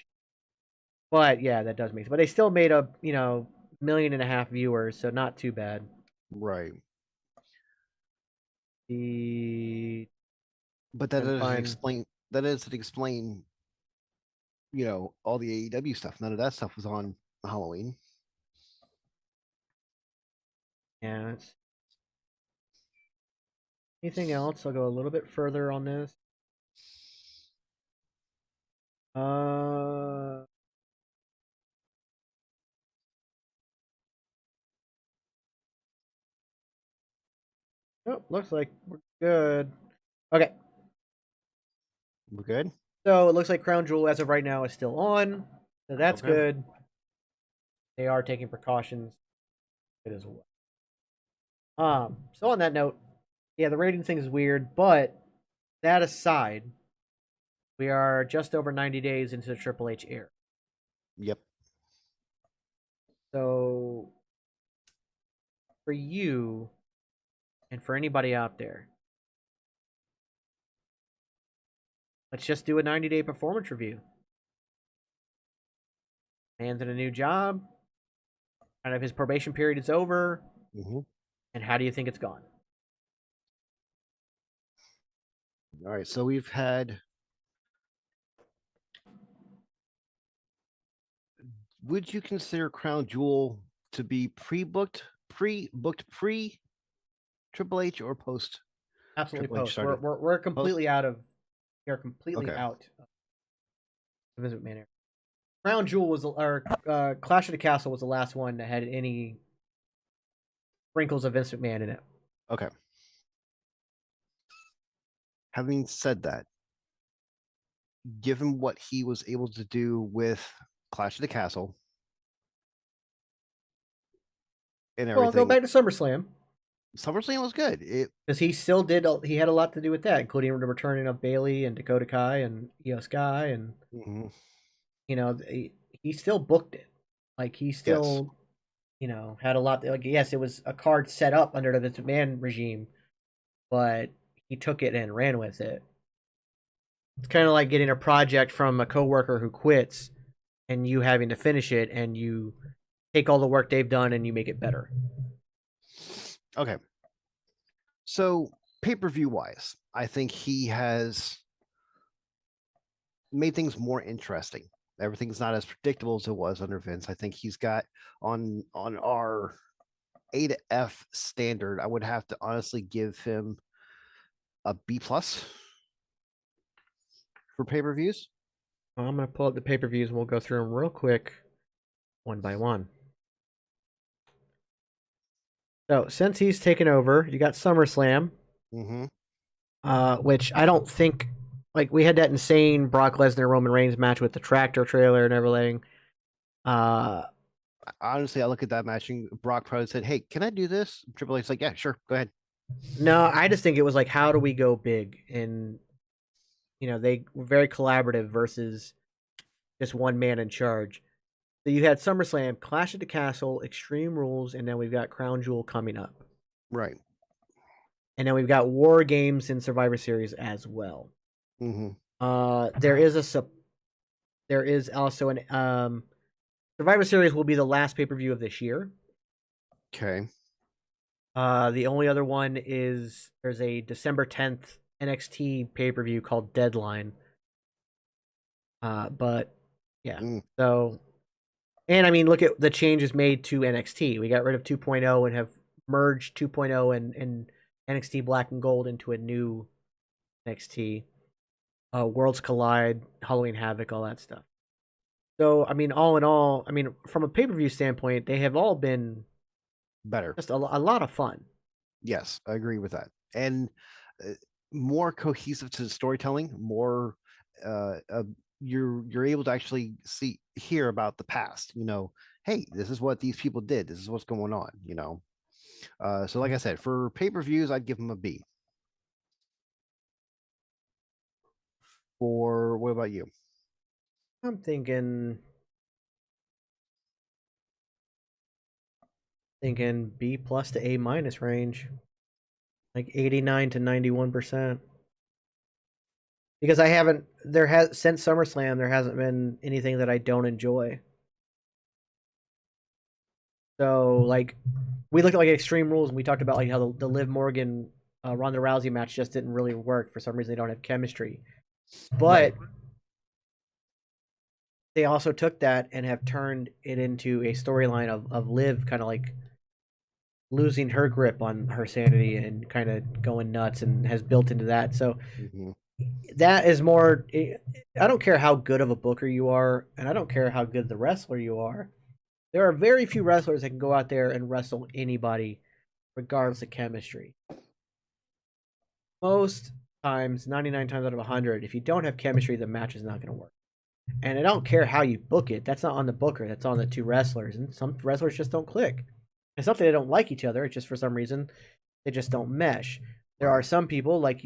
B: But yeah, that does make sense. But they still made a 1.5 million viewers, so not too bad.
A: right.
B: The
A: But that
B: and
A: doesn't
B: fine.
A: explain. That doesn't explain. All the AEW stuff. None of that stuff was on Halloween.
B: Yeah. Anything else? I'll go a little bit further on this. Uh. Oh, looks like we're good. Okay.
A: We're good.
B: So it looks like Crown Jewel, as of right now, is still on. So that's
A: Okay.
B: good. They are taking precautions. It as well. So on that note, yeah, the rating thing is weird, but that aside, we are just over 90 days into the Triple H era.
A: Yep.
B: So for you and for anybody out there, let's just do a 90-day performance review. Man's in a new job. Kind of his probation period is over.
A: Mm-hmm.
B: And how do you think it's gone?
A: All right. So we've had. Would you consider Crown Jewel to be pre-booked pre Triple H or post
B: Absolutely
A: Triple H
B: post.
A: started?
B: We're
A: Post.
B: completely out of. We're completely
A: Okay.
B: out of the Vince McMahon era. Crown Jewel was, or Clash of the Castle was the last one that had any sprinkles of Vince McMahon in it.
A: Okay. Having said that, given what he was able to do with Clash of the Castle, and
B: Well, go
A: everything.
B: back to SummerSlam.
A: SummerSlam was good.
B: Because he still did, he had a lot to do with that, including the returning of Bailey and Dakota Kai and Io Sky. And,
A: Mhm.
B: he still booked it. Like, he
A: Yes.
B: still, had a lot. Like, yes, it was a card set up under the McMahon regime, but he took it and ran with it. It's kind of like getting a project from a coworker who quits and you having to finish it, and you take all the work they've done and you make it better.
A: Okay. So pay-per-view wise, I think he has made things more interesting. Everything's not as predictable as it was under Vince. I think he's got on our A to F standard. I would have to honestly give him a B plus for pay-per-views.
B: I'm going to pull up the pay-per-views and we'll go through them real quick, one by one. So, since he's taken over, you got SummerSlam, which I don't think, like, we had that insane Brock Lesnar Roman Reigns match with the tractor trailer and everything.
A: Honestly, I look at that match and Brock probably said, "Hey, can I do this?" Triple H's like, "Yeah, sure, go ahead."
B: No, I just think it was like, how do we go big? And they were very collaborative versus just one man in charge. So you had SummerSlam, Clash at the Castle, Extreme Rules, and then we've got Crown Jewel coming up.
A: Right.
B: And then we've got War Games and Survivor Series as well. There is also an Survivor Series will be the last pay-per-view of this year.
A: Okay.
B: The only other one is there's a December 10th NXT pay-per-view called Deadline. But yeah. So, and I mean, look at the changes made to NXT. We got rid of 2.0 and have merged 2.0 and NXT Black and Gold into a new NXT. Worlds Collide, Halloween Havoc, all that stuff. So, I mean, all in all, I mean, from a pay-per-view standpoint, they have all been
A: Better.
B: just a lot of fun.
A: Yes, I agree with that. And more cohesive to the storytelling, more you're able to actually hear about the past. Hey, this is what these people did. This is what's going on. So like I said, for pay-per-views, I'd give them a B. For what about you?
B: I'm thinking B plus to A minus range, like 89 to 91%. Because since SummerSlam, there hasn't been anything that I don't enjoy. So, like, we looked at like Extreme Rules and we talked about like how the Liv Morgan Ronda Rousey match just didn't really work. For some reason, they don't have chemistry. But they also took that and have turned it into a storyline of Liv kind of like losing her grip on her sanity and kind of going nuts, and has built into that. So that is more. I don't care how good of a booker you are, and I don't care how good the wrestler you are. There are very few wrestlers that can go out there and wrestle anybody, regardless of chemistry. Most times, 99 times out of 100, if you don't have chemistry, the match is not going to work. And I don't care how you book it. That's not on the booker. That's on the two wrestlers. And some wrestlers just don't click. It's not that they don't like each other. It's just for some reason they just don't mesh. There are some people like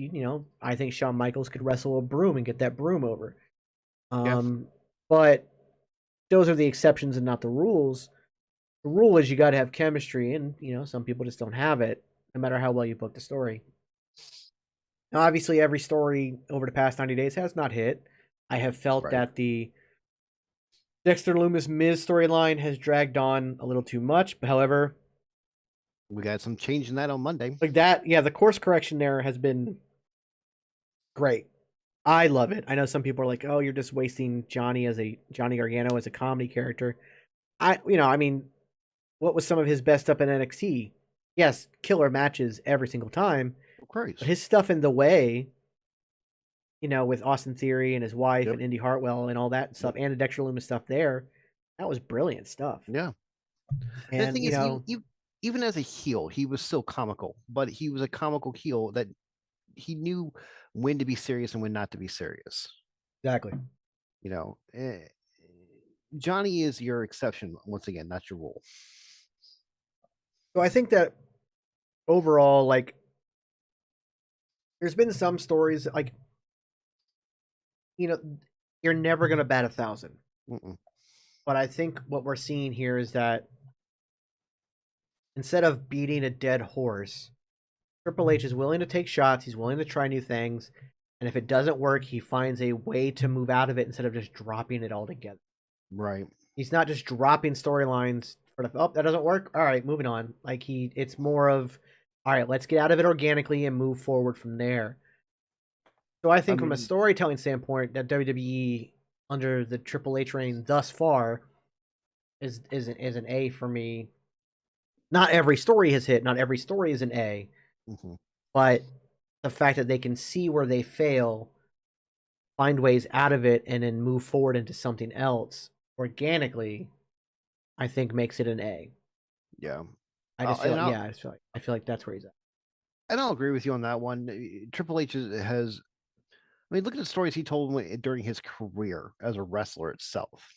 B: I think Shawn Michaels could wrestle a broom and get that broom over. But those are the exceptions and not the rules. The rule is you got to have chemistry, and some people just don't have it, no matter how well you book the story. Now, obviously, every story over the past 90 days has not hit. I have felt that the Dexter Lumis Miz storyline has dragged on a little too much. However,
A: we got some change in that on Monday.
B: Like that, yeah, the course correction there has been great. I love it. I know some people are like, "Oh, you're just wasting Johnny Gargano as a comedy character." I mean, what was some of his best up in NXT? Yes, killer matches every single time.
A: But
B: his stuff in the way, with Austin Theory and his wife and Indy Hartwell and all that stuff, and the Dexter Lumis stuff there, that was brilliant stuff.
A: Yeah. And the thing is, even as a heel, he was still comical, but he was a comical heel that he knew when to be serious and when not to be serious.
B: Exactly.
A: Johnny is your exception once again, not your rule.
B: So I think that overall, like, there's been some stories like, you know, you're never gonna bat 1,000.
A: Mm-mm.
B: But I think what we're seeing here is that instead of beating a dead horse, Triple H is willing to take shots. He's willing to try new things, and if it doesn't work, he finds a way to move out of it instead of just dropping it altogether.
A: Right.
B: He's not just dropping storylines for the that doesn't work. All right, moving on. Like it's more of all right, let's get out of it organically and move forward from there. So I think from a
A: mean,
B: storytelling standpoint, that WWE under the Triple H reign thus far is an A for me. Not every story has hit. Not every story is an A,
A: mhm.
B: but the fact that they can see where they fail, find ways out of it, and then move forward into something else organically, I think makes it an A.
A: Yeah.
B: I just feel like, yeah, I feel like that's where he's at.
A: And I'll agree with you on that one. Triple H has. I mean, look at the stories he told during his career as a wrestler itself.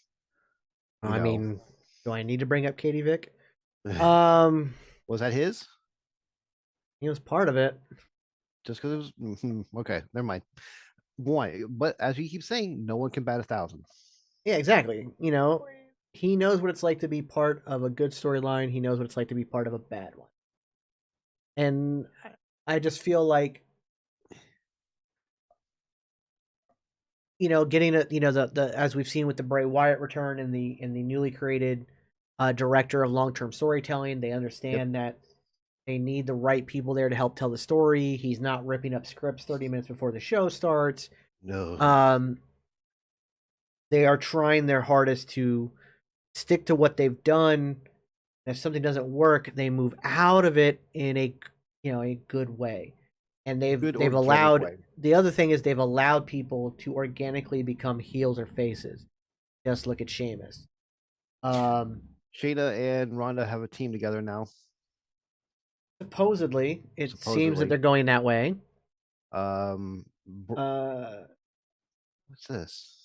B: I mean, do I need to bring up Katie Vick?
A: Was that his?
B: He was part of it.
A: Just because it was okay. Never mind. One, but as you keep saying, no one can bat 1,000.
B: Yeah, exactly. He knows what it's like to be part of a good storyline. He knows what it's like to be part of a bad one. And I just feel like, getting a, the as we've seen with the Bray Wyatt return and the newly created director of long-term storytelling, they understand that they need the right people there to help tell the story. He's not ripping up scripts 30 minutes before the show starts.
A: No.
B: They are trying their hardest to stick to what they've done. If something doesn't work, they move out of it in a good way. And they've allowed way. The other thing is they've allowed people to organically become heels or faces. Just look at Sheamus.
A: Shayna and Ronda have a team together now.
B: Supposedly, it seems that they're going that way.
A: What's this?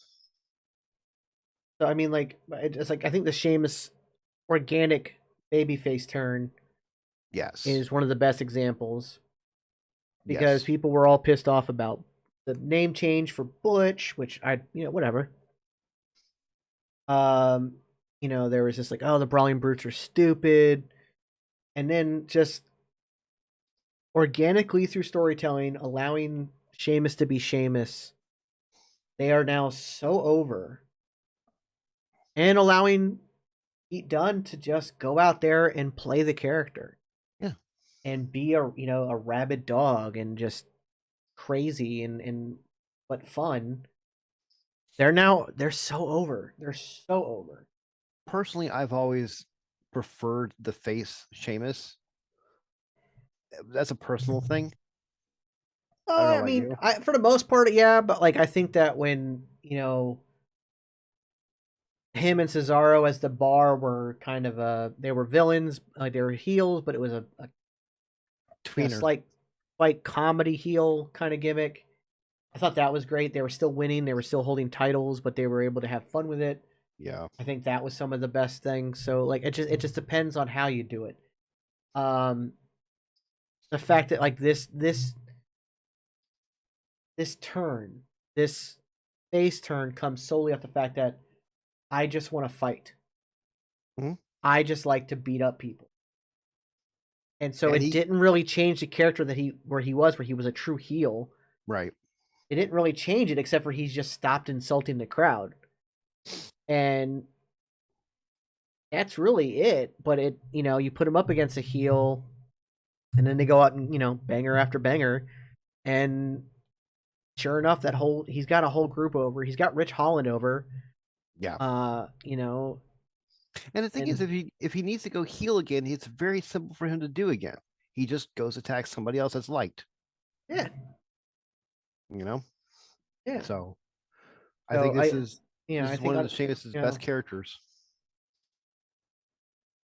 B: So I mean, like, it's like I think the Sheamus organic babyface turn, is one of the best examples. Because people were all pissed off about the name change for Butch, which whatever. There was just like, oh, the Brawling Brutes are stupid. And then just organically through storytelling, allowing Sheamus to be Sheamus, they are now so over. And allowing Pete Dunne to just go out there and play the character.
A: Yeah.
B: And be a rabid dog and just crazy and but fun. They're so over. They're so over.
A: Personally, I've always preferred the face Sheamus. That's a personal thing.
B: I mean, for the most part, yeah, but like I think that when him and Cesaro as the Bar were kind of they were villains, like they were heels, but it was a slight comedy heel kind of gimmick. I thought that was great. They were still winning, they were still holding titles, but they were able to have fun with it.
A: Yeah.
B: I think that was some of the best things. So like it just depends on how you do it. The fact that like this turn, this face turn comes solely off the fact that I just want to fight.
A: Mm-hmm.
B: I just like to beat up people. And so it didn't really change the character that where he was a true heel.
A: Right.
B: It didn't really change it except for he's just stopped insulting the crowd. And that's really it. But you put him up against a heel and then they go out and, banger after banger. And sure enough, he's got a whole group over. He's got Rich Holland over.
A: Yeah.
B: And
A: the thing is, if he needs to go heel again, it's very simple for him to do again. He just goes attack somebody else that's liked.
B: Yeah.
A: Yeah. So I think this is one of the Sheamus's best characters.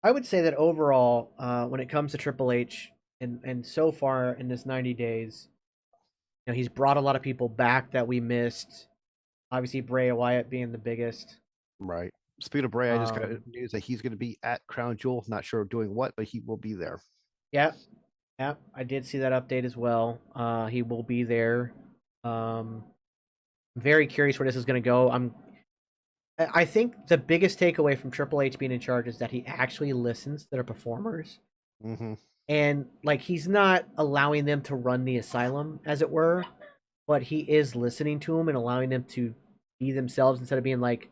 B: I would say that overall, when it comes to Triple H, and so far in this 90 days, he's brought a lot of people back that we missed. Obviously, Bray Wyatt being the biggest.
A: Right. Speaking of Bray, I just got news that he's going to be at Crown Jewel. Not sure doing what, but he will be there.
B: Yeah, yeah, I did see that update as well. He will be there. Very curious where this is going to go. I think the biggest takeaway from Triple H being in charge is that he actually listens to their performers.
A: Mm-hmm.
B: And like he's not allowing them to run the asylum, as it were, but he is listening to them and allowing them to be themselves instead of being like,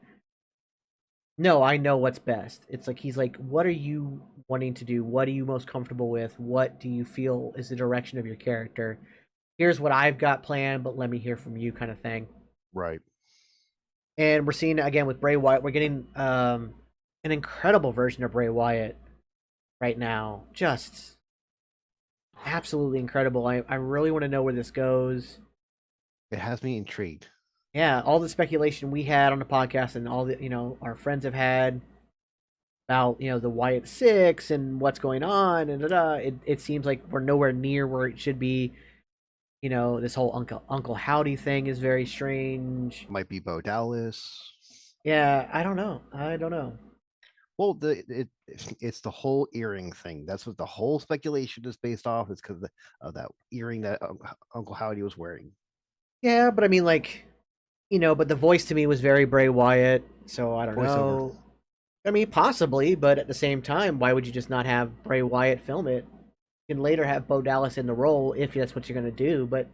B: no, I know what's best. It's like he's like, what are you wanting to do? What are you most comfortable with? What do you feel is the direction of your character? Here's what I've got planned, but let me hear from you, kind of thing.
A: Right.
B: And we're seeing it again with Bray Wyatt. We're getting an incredible version of Bray Wyatt right now. Just absolutely incredible. I really want to know where this goes.
A: It has me intrigued.
B: Yeah, all the speculation we had on the podcast and all the our friends have had about the Wyatt Six and what's going on and it seems like we're nowhere near where it should be. This whole Uncle Howdy thing is very strange.
A: Might be Bo Dallas.
B: Yeah, I don't know.
A: Well, it's the whole earring thing. That's what the whole speculation is based off. It's because of that earring that Uncle Howdy was wearing.
B: Yeah, but I mean, like, but the voice to me was very Bray Wyatt, so I don't know. I mean, possibly, but at the same time, why would you just not have Bray Wyatt film it? You can later have Bo Dallas in the role if that's what you're going to do, but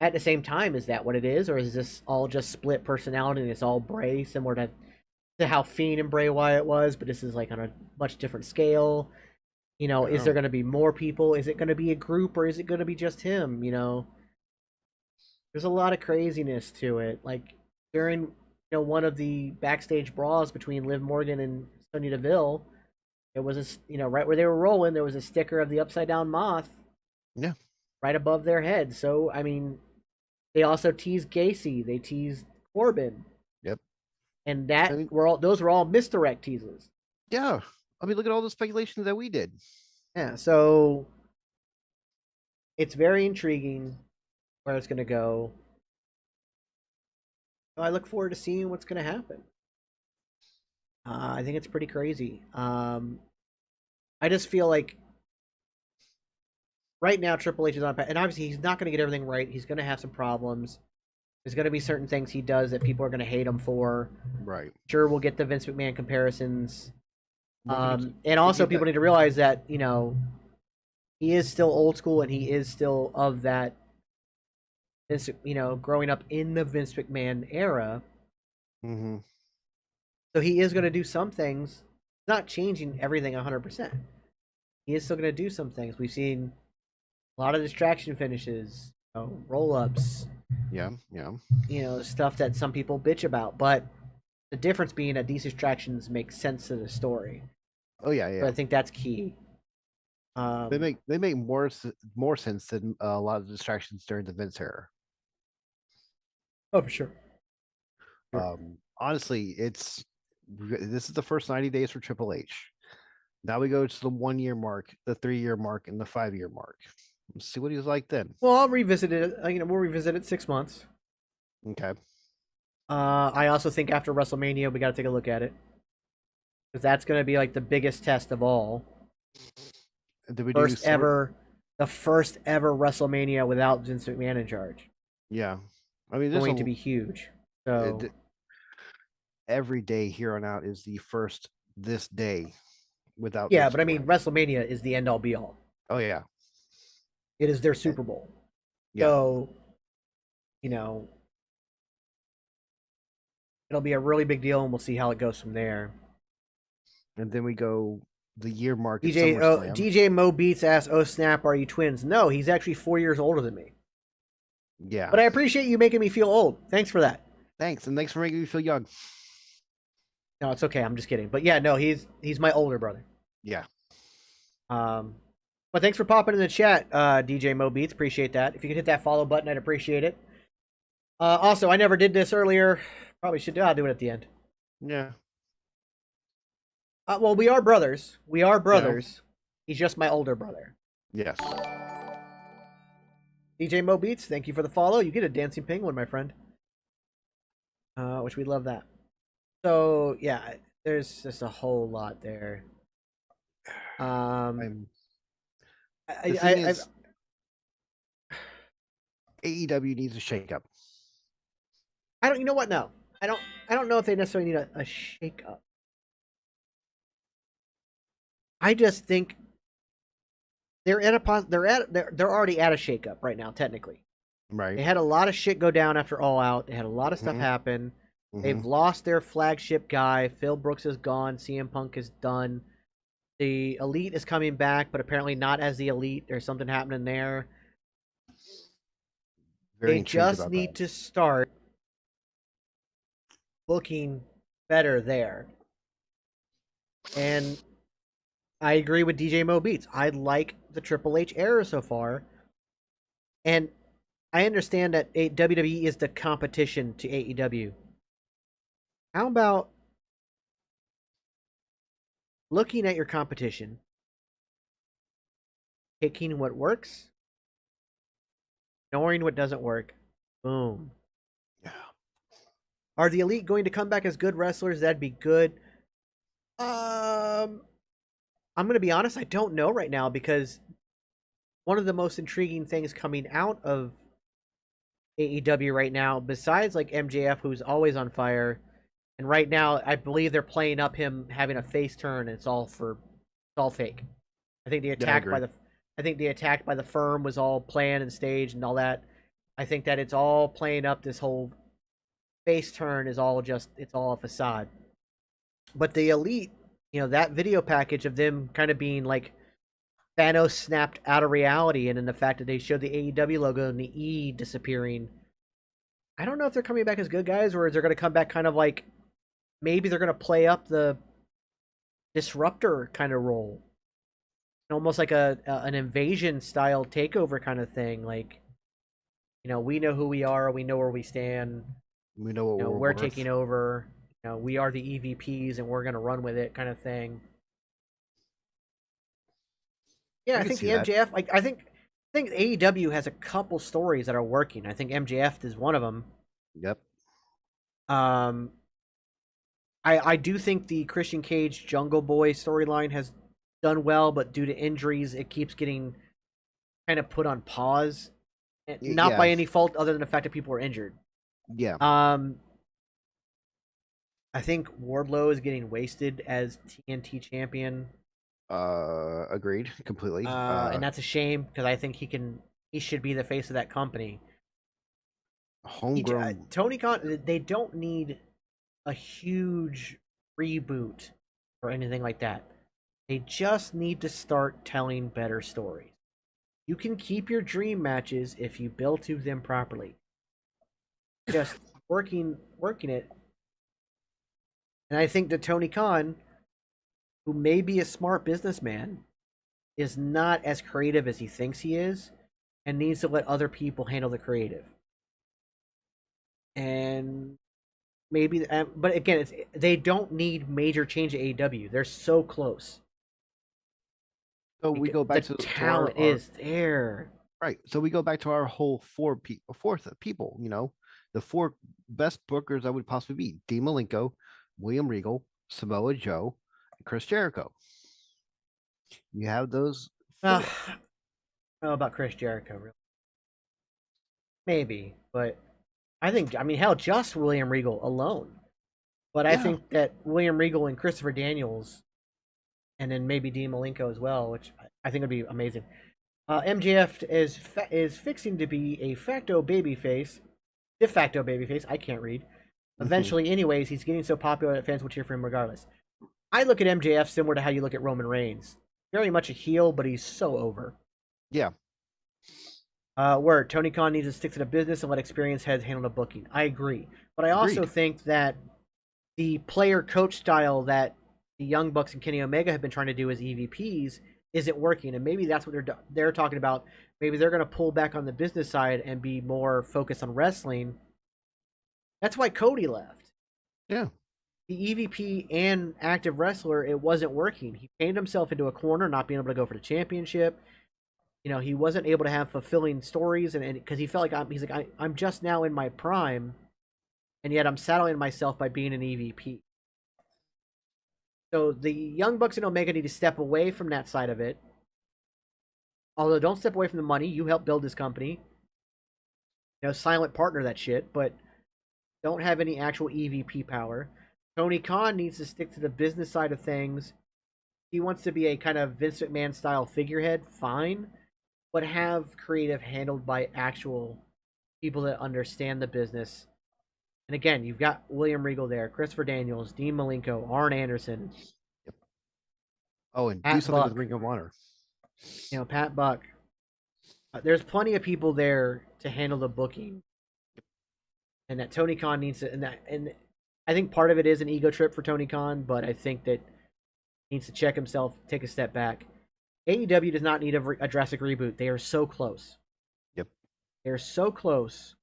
B: at the same time, is that what it is, or is this all just split personality and it's all Bray, similar to how Fiend and Bray Wyatt was, but this is like on a much different scale? Is there going to be more people? Is it going to be a group, or is it going to be just him? There's a lot of craziness to it. Like during one of the backstage brawls between Liv Morgan and Sonya Deville, there was right where they were rolling, there was a sticker of the upside down moth.
A: Yeah.
B: Right above their head. So I mean, they also teased Gacy. They teased Corbin.
A: Yep.
B: And those were all misdirect teases.
A: Yeah. I mean, look at all the speculations that we did.
B: Yeah. So it's very intriguing where it's going to go. So I look forward to seeing what's going to happen. I think it's pretty crazy. I just feel like right now Triple H is on, and obviously he's not going to get everything right. He's going to have some problems. There's going to be certain things he does that people are going to hate him for.
A: Right.
B: Sure, we'll get the Vince McMahon comparisons. And also people need to realize that, he is still old school and he is still of that, growing up in the Vince McMahon era.
A: Mm-hmm.
B: So he is going to do some things, not changing everything 100%. He is still going to do some things. We've seen a lot of distraction finishes, roll-ups.
A: Yeah.
B: Stuff that some people bitch about. But the difference being that these distractions make sense to the story.
A: Oh, yeah.
B: So I think that's key.
A: They make more sense than a lot of distractions during the Vince era.
B: Oh, for sure.
A: Honestly, this is the first 90 days for Triple H. Now we go to the 1 year mark, the 3 year mark, and the 5 year mark. Let's see what he's like then.
B: Well, I'll revisit it. We'll revisit it 6 months.
A: Okay.
B: I also think after WrestleMania, we got to take a look at it, because that's going to be like the biggest test of all. The first ever WrestleMania without Vince McMahon in charge.
A: Yeah, I mean,
B: it's going to be huge. So
A: every day here on out is the first this day without.
B: Yeah, but I mean, WrestleMania is the end all be all.
A: Oh yeah,
B: it is their Super Bowl. Yeah. So, it'll be a really big deal, and we'll see how it goes from there.
A: And then we go the year mark.
B: DJ Mo Beats asks, "Oh snap, are you twins?" No, he's actually 4 years older than me.
A: Yeah.
B: But I appreciate you making me feel old. Thanks for that.
A: Thanks, and thanks for making me feel young.
B: No, it's okay. I'm just kidding. But yeah, no, he's my older brother.
A: Yeah.
B: But thanks for popping in the chat, DJ Mo Beats. Appreciate that. If you could hit that follow button, I'd appreciate it. Also, I never did this earlier. Probably should do. I'll do it at the end.
A: Yeah.
B: Well, we are brothers. Yeah. He's just my older brother.
A: Yes.
B: DJ Mo Beats, thank you for the follow. You get a dancing penguin, my friend. Which we love that. So, yeah. there's just a whole lot there. Um,
A: I'm, the
B: I,
A: thing
B: I,
A: is, AEW needs a shakeup.
B: I don't. You know what? No, I don't. I don't know if they necessarily need a shake up. I just think they're already at a shake up right now. Technically,
A: Right.
B: they had a lot of shit go down after All Out. They had a lot of stuff
A: Mm-hmm.
B: happen. They've
A: Mm-hmm.
B: lost their flagship guy. Phil Brooks is gone. CM Punk is done. The Elite is coming back, but apparently not as the Elite. There's something happening there.
A: Very
B: They
A: intrigued
B: just
A: about that.
B: need to start looking better there. And I agree with DJ Mo Beats. I like the Triple H era so far. And I understand that WWE is the competition to AEW. How about looking at your competition, picking what works, ignoring what doesn't work? Boom.
A: Yeah.
B: Are the Elite going to come back as good wrestlers? That'd be good. I'm going to be honest, I don't know right now because one of the most intriguing things coming out of AEW right now, besides like MJF, who's always on fire, and right now I believe they're playing up him having a face turn. And it's all fake. I think the
A: Yeah, I
B: attack
A: agree.
B: by the firm was all planned and staged and all that. I think that it's all playing up. This whole face turn is all just it's all a facade. But the Elite, that video package of them kind of being like Thanos snapped out of reality, and in the fact that they showed the AEW logo and the E disappearing. I don't know if they're coming back as good guys or they're going to come back kind of like maybe they're going to play up the disruptor kind of role, almost like an invasion style takeover kind of thing. Like, we know who we are, we know where we stand.
A: We know what we're
B: We're
A: worth.
B: taking over. We are the EVPs and we're going to run with it, kind of thing. Yeah,
A: I
B: I
A: can
B: think
A: see
B: the
A: that.
B: MJF. Like, I think AEW has a couple stories that are working. I think MJF is one of them.
A: Yep.
B: Um, I do think the Christian Cage Jungle Boy storyline has done well, but due to injuries, it keeps getting kind of put on pause. Not
A: Yeah.
B: by any fault other than the fact that people are injured.
A: Yeah.
B: Um, I think Wardlow is getting wasted as TNT champion.
A: Agreed completely.
B: And that's a shame because I think he should be the face of that company.
A: Homegrown.
B: Tony Khan, they don't need a huge reboot or anything like that. They just need to start telling better stories. You can keep your dream matches if you build to them properly. Just working it. And I think that Tony Khan, who may be a smart businessman, is not as creative as he thinks he is and needs to let other people handle the creative. And maybe, but again, they don't need major change at AEW. They're so close.
A: So we go
B: The
A: back to
B: talent
A: our
B: is there.
A: right. So we go back to our whole fourth people. The four best bookers that would possibly be Dean Malenko, William Regal, Samoa Joe, and Chris Jericho. You have those four.
B: I don't know about Chris Jericho, really. Maybe, but I mean, hell, just William Regal alone. But I
A: Yeah.
B: think that William Regal and Christopher Daniels, and then maybe Dean Malenko as well, which I think would be amazing. MJF is fixing to be a de facto babyface. I can't read.
A: Mhm.
B: Eventually, anyways, he's getting so popular that fans will cheer for him regardless. I look at MJF similar to how you look at Roman Reigns. Very much a heel, but he's so over.
A: Yeah.
B: Where Tony Khan needs to stick to the business and let experienced heads handle the booking. I agree. But I also
A: Agreed.
B: think that the player coach style that the Young Bucks and Kenny Omega have been trying to do as EVPs isn't working, and maybe that's what they're talking about. Maybe they're going to pull back on the business side and be more focused on wrestling. That's why Cody left.
A: Yeah.
B: The EVP and active wrestler, it wasn't working. He painted himself into a corner, not being able to go for the championship. He wasn't able to have fulfilling stories, and because he felt like I'm just now in my prime, and yet I'm saddling myself by being an EVP. So the Young Bucks and Omega need to step away from that side of it. Although don't step away from the money. You helped build this company. Silent partner that shit, but don't have any actual EVP power. Tony Khan needs to stick to the business side of things. He wants to be a kind of Vince McMahon style figurehead, fine, but have creative handled by actual people that understand the business. And again, you've got William Regal there, Christopher Daniels, Dean Malenko, Arn Anderson.
A: Yep. Oh, and
B: Pat
A: do something
B: Buck.
A: with Ring of Honor.
B: Pat Buck. There's plenty of people there to handle the booking, and that Tony Khan needs to. And I think part of it is an ego trip for Tony Khan, but I think that he needs to check himself, take a step back. AEW does not need a drastic reboot. They are so close.
A: Yep.
B: They're so close.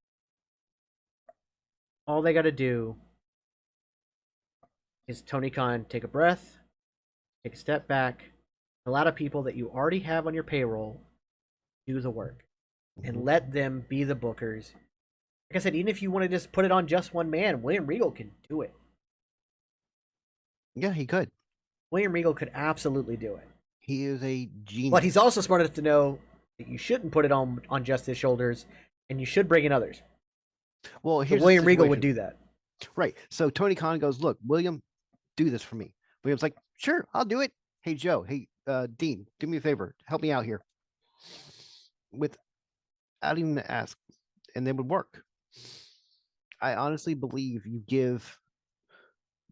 B: All they got to do is Tony Khan take a breath, take a step back. A lot of people that you already have on your payroll do the work, and let them be the bookers. Like I said, even if you want to just put it on just one man, William Regal can do it.
A: Yeah, he could.
B: William Regal could absolutely do it.
A: He is a genius.
B: But he's also smart enough to know that you shouldn't put it on just his shoulders, and you should bring in others.
A: Well, here's
B: William Regal would do that.
A: Right. So Tony Khan goes, look, William, do this for me. William's like, sure, I'll do it. Hey, Joe. Hey, Dean, do me a favor. Help me out here. Without even ask. And they would work. I honestly believe you give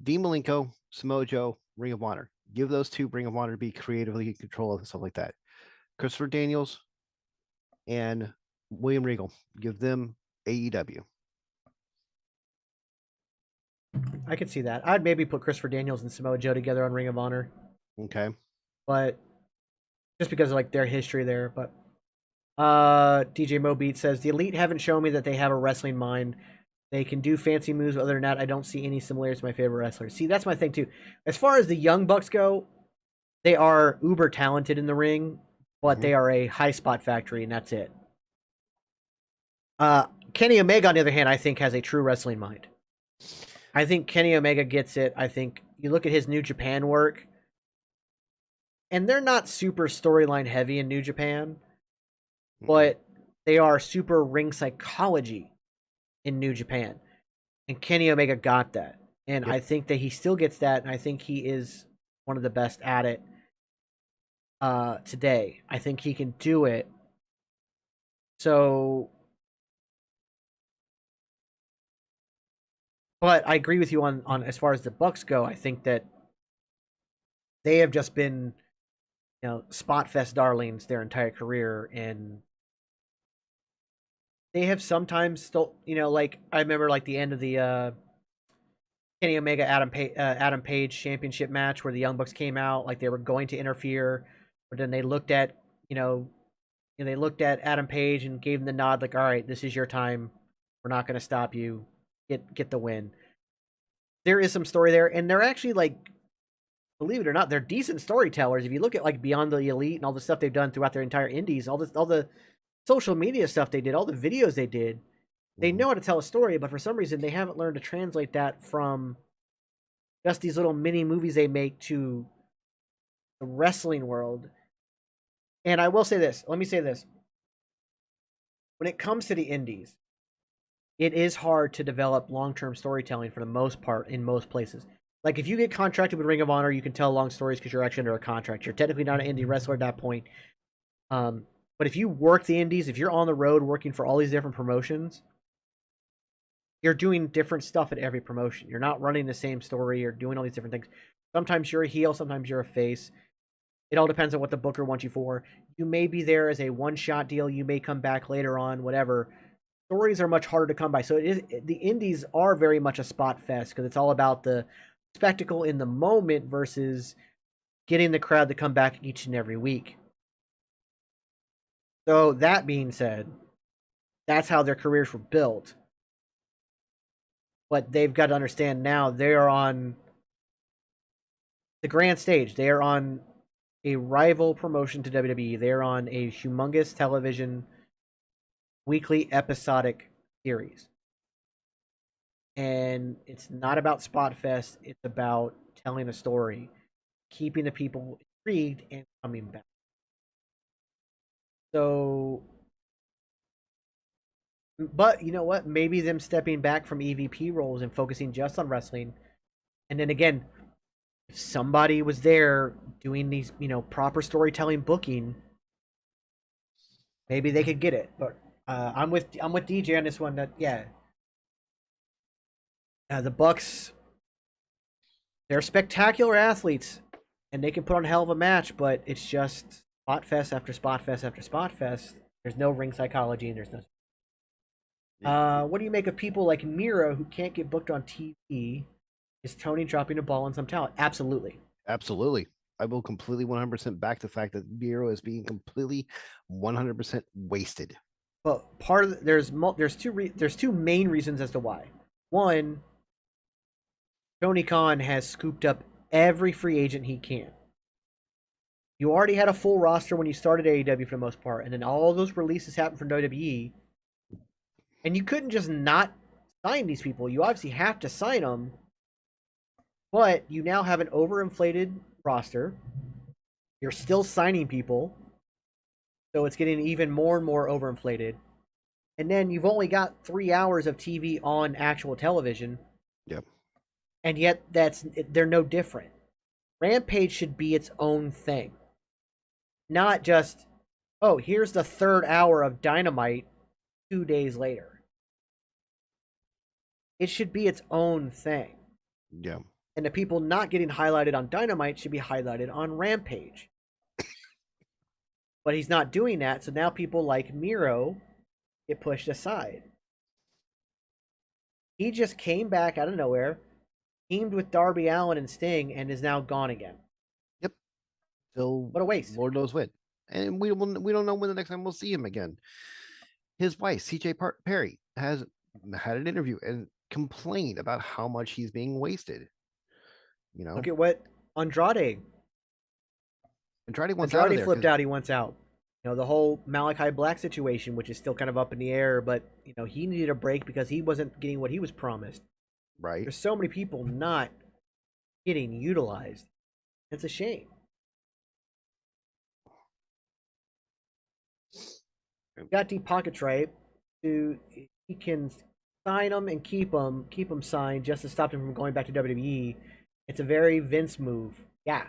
A: Dean Malenko, Samoa Joe, Ring of Honor. Give those two Ring of Honor to be creatively in control of stuff like that. Christopher Daniels and William Regal. Give them AEW.
B: I could see that. I'd maybe put Christopher Daniels and Samoa Joe together on Ring of Honor.
A: Okay.
B: But just because of like their history there. But DJ Mobeat says the Elite haven't shown me that they have a wrestling mind. They can do fancy moves. Other than that, I don't see any similarities to my favorite wrestlers. See, that's my thing too. As far as the Young Bucks go, they are uber talented in the ring, but they are a high spot factory, and that's it. Kenny Omega, on the other hand, I think has a true wrestling mind. I think Kenny Omega gets it. I think you look at his New Japan work, and they're not super storyline heavy in New Japan, but they are super ring psychology in New Japan. And Kenny Omega got that. And I think that he still gets that, and I think he is one of the best at it today. I think he can do it. So, but I agree with you on as far as the Bucks go. I think that they have just been, spot fest darlings their entire career, and they have sometimes still, like I remember like the end of the Kenny Omega Adam Page championship match where the Young Bucks came out like they were going to interfere, but then they looked at they looked at Adam Page and gave him the nod like, all right, this is your time. We're not going to stop you. Get the win. There is some story there, and they're actually like, believe it or not, they're decent storytellers. If you look at like Beyond the Elite and all the stuff they've done throughout their entire indies, all the social media stuff they did, all the videos they did, they know how to tell a story, but for some reason they haven't learned to translate that from just these little mini movies they make to the wrestling world. And I will say this, let me say this. When it comes to the indies, it is hard to develop long-term storytelling for the most part in most places. Like if you get contracted with Ring of Honor, you can tell long stories because you're actually under a contract. You're technically not an indie wrestler at that point. But if you work the indies, if you're on the road working for all these different promotions, you're doing different stuff at every promotion. You're not running the same story. You're doing all these different things. Sometimes you're a heel. Sometimes you're a face. It all depends on what the booker wants you for. You may be there as a one-shot deal. You may come back later on, whatever. Stories are much harder to come by. So the indies are very much a spot fest because it's all about the spectacle in the moment versus getting the crowd to come back each and every week. So that being said, that's how their careers were built. But they've got to understand now they are on the grand stage. They are on a rival promotion to WWE. They are on a humongous television weekly episodic series. And it's not about spot fest. It's about telling a story. keeping the people intrigued and coming back. So, but you know what? Maybe them stepping back from EVP roles and focusing just on wrestling. And then again, if somebody was there doing these, proper storytelling booking, maybe they could get it. But I'm with DJ on this one. That yeah, the Bucks, they're spectacular athletes, and they can put on a hell of a match. But it's just spot fest after spot fest after spot fest. There's no ring psychology, and there's no. What do you make of people like Miro who can't get booked on TV? Is Tony dropping a ball on some talent? Absolutely.
A: Absolutely. I will completely 100% back the fact that Miro is being completely 100% wasted.
B: But part of there's two main reasons as to why. One, Tony Khan has scooped up every free agent he can. You already had a full roster when you started AEW for the most part, and then all those releases happened from WWE, and you couldn't just not sign these people. You obviously have to sign them, but you now have an overinflated roster. You're still signing people, so it's getting even more and more overinflated. And then you've only got 3 hours of TV on actual television.
A: Yep.
B: And yet they're no different. Rampage should be its own thing. Not just, oh, here's the 3rd hour of Dynamite 2 days later. It should be its own thing.
A: Yeah.
B: And the people not getting highlighted on Dynamite should be highlighted on Rampage. But he's not doing that, so now people like Miro get pushed aside. He just came back out of nowhere, teamed with Darby Allin and Sting, and is now gone again.
A: Yep. So
B: what a waste.
A: Lord knows when. And we don't know when the next time we'll see him again. His wife, CJ Perry, has had an interview and complained about how much he's being wasted.
B: Look at what Andrade
A: wants out of there.
B: Flipped out. He wants out. The whole Malachi Black situation, which is still kind of up in the air, but he needed a break because he wasn't getting what he was promised.
A: Right.
B: There's so many people not getting utilized. It's a shame. Got Deep Pockets right. He can sign them and keep them signed just to stop them from going back to WWE. It's a very Vince move. Yeah.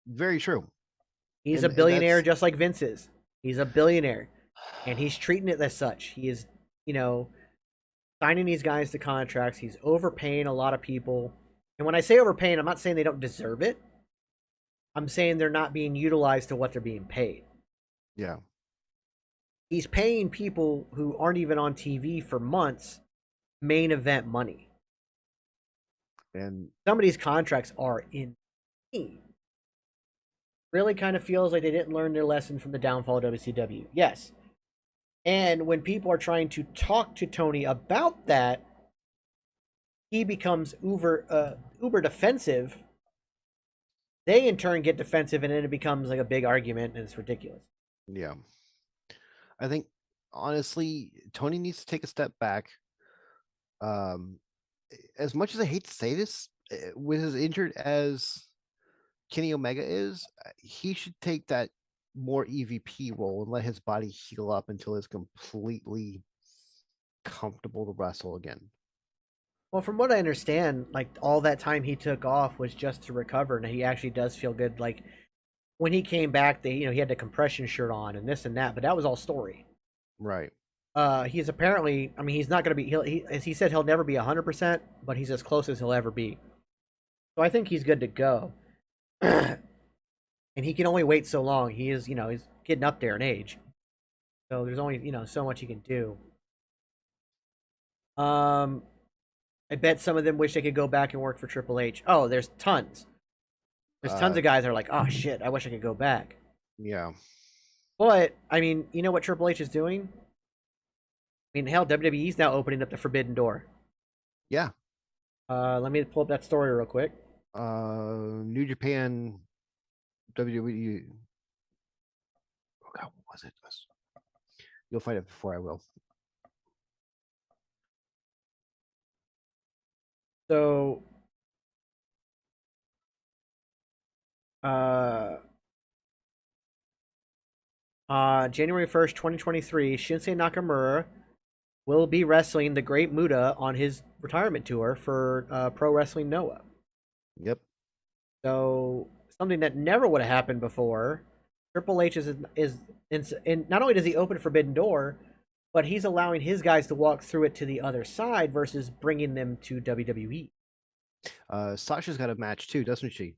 A: Very true.
B: He's a billionaire just like Vince is. He's a billionaire. And he's treating it as such. He is, signing these guys to contracts. He's overpaying a lot of people. And when I say overpaying, I'm not saying they don't deserve it. I'm saying they're not being utilized to what they're being paid.
A: Yeah.
B: He's paying people who aren't even on TV for months main event money.
A: And
B: some of these contracts are insane. Really kind of feels like they didn't learn their lesson from the downfall of WCW. Yes. And when people are trying to talk to Tony about that, he becomes uber defensive. They in turn get defensive, and then it becomes like a big argument, and it's ridiculous.
A: Yeah. I think, honestly, Tony needs to take a step back. As much as I hate to say this, with as injured as Kenny Omega is, he should take that more EVP role and let his body heal up until it's completely comfortable to wrestle again.
B: Well, from what I understand, like all that time he took off was just to recover, and he actually does feel good. Like when he came back, he had the compression shirt on and this and that, but that was all story.
A: Right.
B: He's apparently, he's not going to be, as he said, he'll never be 100%, but he's as close as he'll ever be. So I think he's good to go. And he can only wait so long. He is, he's getting up there in age. So there's only, so much he can do. I bet some of them wish they could go back and work for Triple H. Oh, there's tons. There's tons of guys that are like, oh shit, I wish I could go back.
A: Yeah.
B: But, you know what Triple H is doing? Hell, WWE's now opening up the forbidden door.
A: Yeah.
B: Let me pull up that story real quick.
A: New Japan, WWE. Oh God, what was it? You'll find it before I will.
B: So Uh, January 1st, 2023, Shinsuke Nakamura will be wrestling the Great Muta on his retirement tour for Pro Wrestling Noah.
A: Yep.
B: So something that never would have happened before. Triple H is and not only does he open Forbidden Door, but he's allowing his guys to walk through it to the other side versus bringing them to WWE.
A: Sasha's got a match too, doesn't she?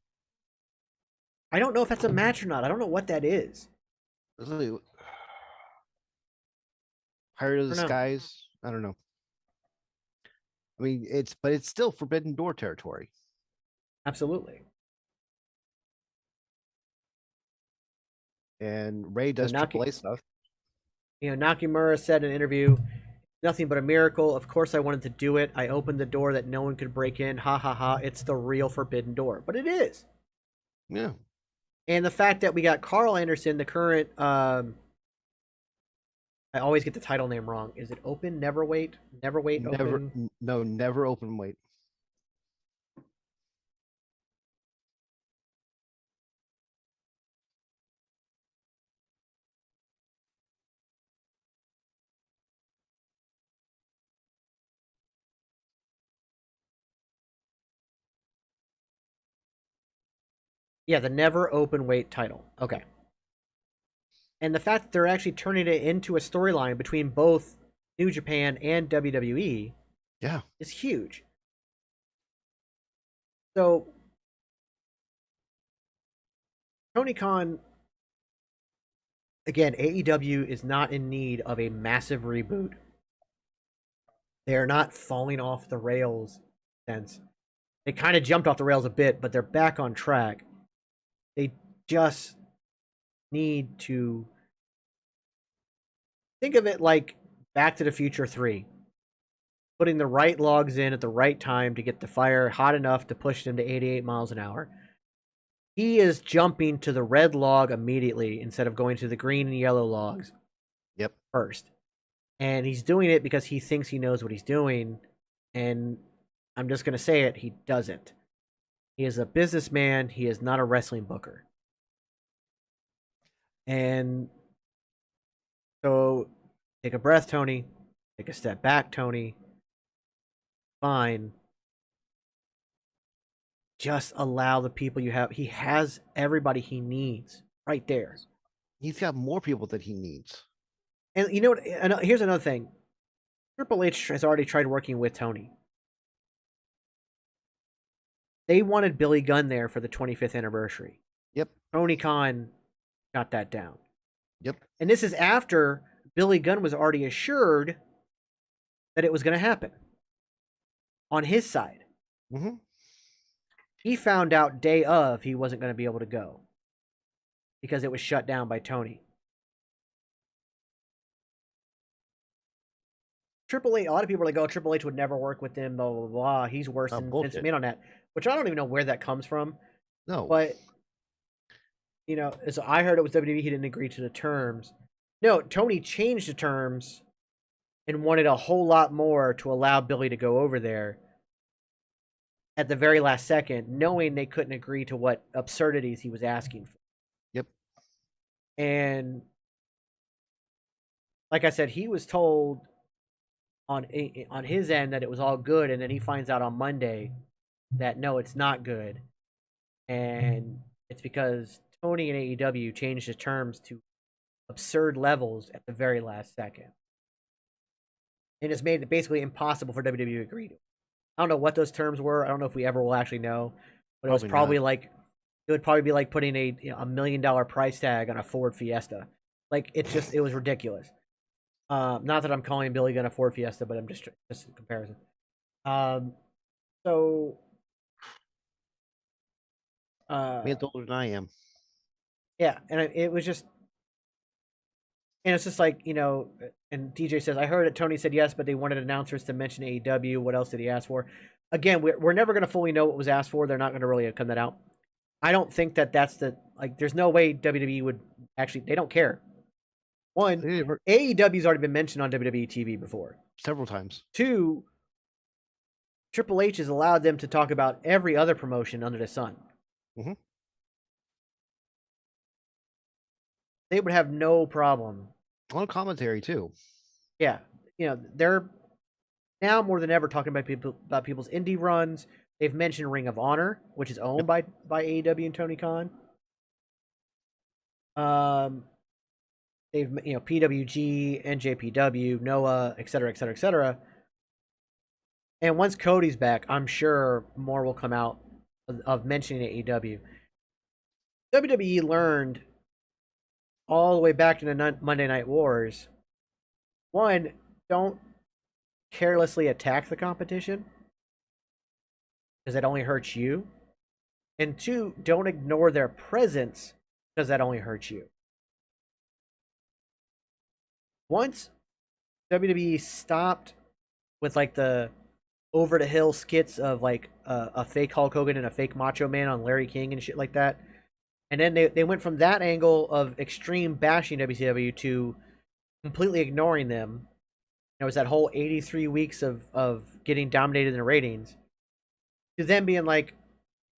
B: I don't know if that's a match or not. I don't know what that is.
A: Higher to
B: I
A: the
B: don't know.
A: skies. I don't know. I mean, it's still Forbidden Door territory.
B: Absolutely.
A: And Ray does AAA stuff.
B: Nakamura said in an interview, "Nothing but a miracle. Of course I wanted to do it. I opened the door that no one could break in. Ha ha ha. It's the real Forbidden Door." But it is.
A: Yeah.
B: And the fact that we got Carl Anderson, the current I always get the title name wrong. Is it open? Never wait? Never wait open?
A: Never open weight.
B: Yeah, the never open weight title. Okay. And the fact that they're actually turning it into a storyline between both New Japan and WWE is huge. So Tony Khan, again, AEW is not in need of a massive reboot. They're not falling off the rails since they kind of jumped off the rails a bit, but they're back on track. They just need to think of it like Back to the Future 3. Putting the right logs in at the right time to get the fire hot enough to push them to 88 miles an hour. He is jumping to the red log immediately instead of going to the green and yellow logs first. And he's doing it because he thinks he knows what he's doing. And I'm just going to say it, he doesn't. He is a businessman. He is not a wrestling booker. And so take a breath, Tony. Take a step back, Tony. Fine. Just allow the people you have. He has everybody he needs right there.
A: He's got more people that he needs.
B: And you know what? Here's another thing. Triple H has already tried working with Tony. They wanted Billy Gunn there for the 25th anniversary.
A: Yep.
B: Tony Khan got that down.
A: Yep.
B: And this is after Billy Gunn was already assured that it was going to happen on his side.
A: Mm-hmm.
B: He found out day of he wasn't going to be able to go because it was shut down by Tony. Triple H, a lot of people are like, "Oh, Triple H would never work with him, blah, blah, blah. He's worse than Vince McMahon on that," which I don't even know where that comes from.
A: No.
B: But, so I heard it was WWE, he didn't agree to the terms. No, Tony changed the terms and wanted a whole lot more to allow Billy to go over there at the very last second, knowing they couldn't agree to what absurdities he was asking for.
A: Yep.
B: And like I said, he was told on his end that it was all good, and then he finds out on Monday that no, it's not good. And it's because Tony and AEW changed the terms to absurd levels at the very last second. And it's made it basically impossible for WWE to agree to. I don't know what those terms were. I don't know if we ever will actually know. But it was probably like, it would probably be like putting a $1 million price tag on a Ford Fiesta. Like, it was ridiculous. Not that I'm calling Billy Gunn a Ford Fiesta, but I'm just a comparison. So
A: man's older than I am.
B: Yeah, and it was just, and it's just like, and DJ says, "I heard it. Tony said yes, but they wanted announcers to mention AEW. What else did he ask for?" Again, we're never going to fully know what was asked for. They're not going to really come that out. I don't think that's there's no way WWE would actually, they don't care. One, AEW's already been mentioned on WWE TV before.
A: Several times.
B: Two, Triple H has allowed them to talk about every other promotion under the sun.
A: Mm-hmm.
B: they would have no problem.
A: On commentary too.
B: Yeah, they're now more than ever talking about people's indie runs. They've mentioned Ring of Honor, which is owned by AEW and Tony Khan. They've PWG, NJPW, Noah, etc., etc., etc. And once Cody's back, I'm sure more will come out of mentioning AEW. WWE learned all the way back to the Monday Night Wars. One, don't carelessly attack the competition because that only hurts you. And two, don't ignore their presence because that only hurts you. Once WWE stopped with like the over the hill skits of like a fake Hulk Hogan and a fake Macho Man on Larry King and shit like that, and then they went from that angle of extreme bashing WCW to completely ignoring them. It was that whole 83 weeks of getting dominated in the ratings, to them being like,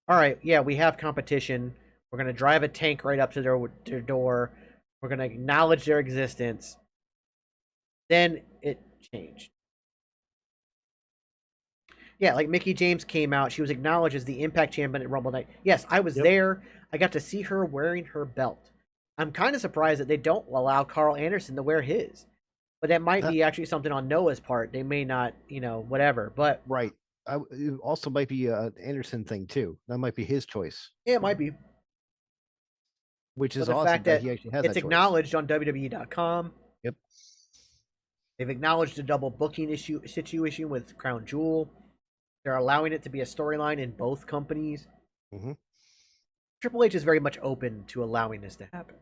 B: all right, yeah, we have competition. We're going to drive a tank right up to their door. We're going to acknowledge their existence. Then it changed. Yeah, like Mickie James came out. She was acknowledged as the Impact Champion at Rumble Night. Yes, I was there. I got to see her wearing her belt. I'm kind of surprised that they don't allow Carl Anderson to wear his. But that might be actually something on Noah's part. They may not, whatever. But
A: right. It also might be an Anderson thing too. That might be his choice.
B: Yeah, it might be.
A: Which is awesome that he actually has that choice.
B: It's acknowledged on WWE.com.
A: Yep.
B: They've acknowledged the double booking situation with Crown Jewel. They're allowing it to be a storyline in both companies.
A: Mm-hmm.
B: Triple H is very much open to allowing this to happen.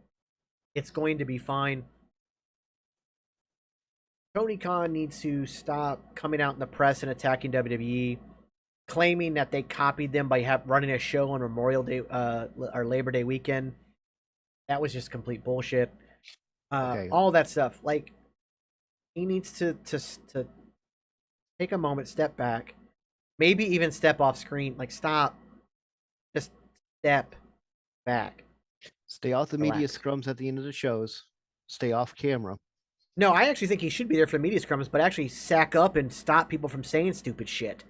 B: It's going to be fine. Tony Khan needs to stop coming out in the press and attacking WWE, claiming that they copied them by running a show on Memorial Day or Labor Day weekend. That was just complete bullshit. All that stuff. Like, he needs to take a moment, step back, maybe even step off screen. Like, stop. Just step back.
A: Stay off the media scrums at the end of the shows. Stay off camera.
B: No, I actually think he should be there for the media scrums, but actually sack up and stop people from saying stupid shit.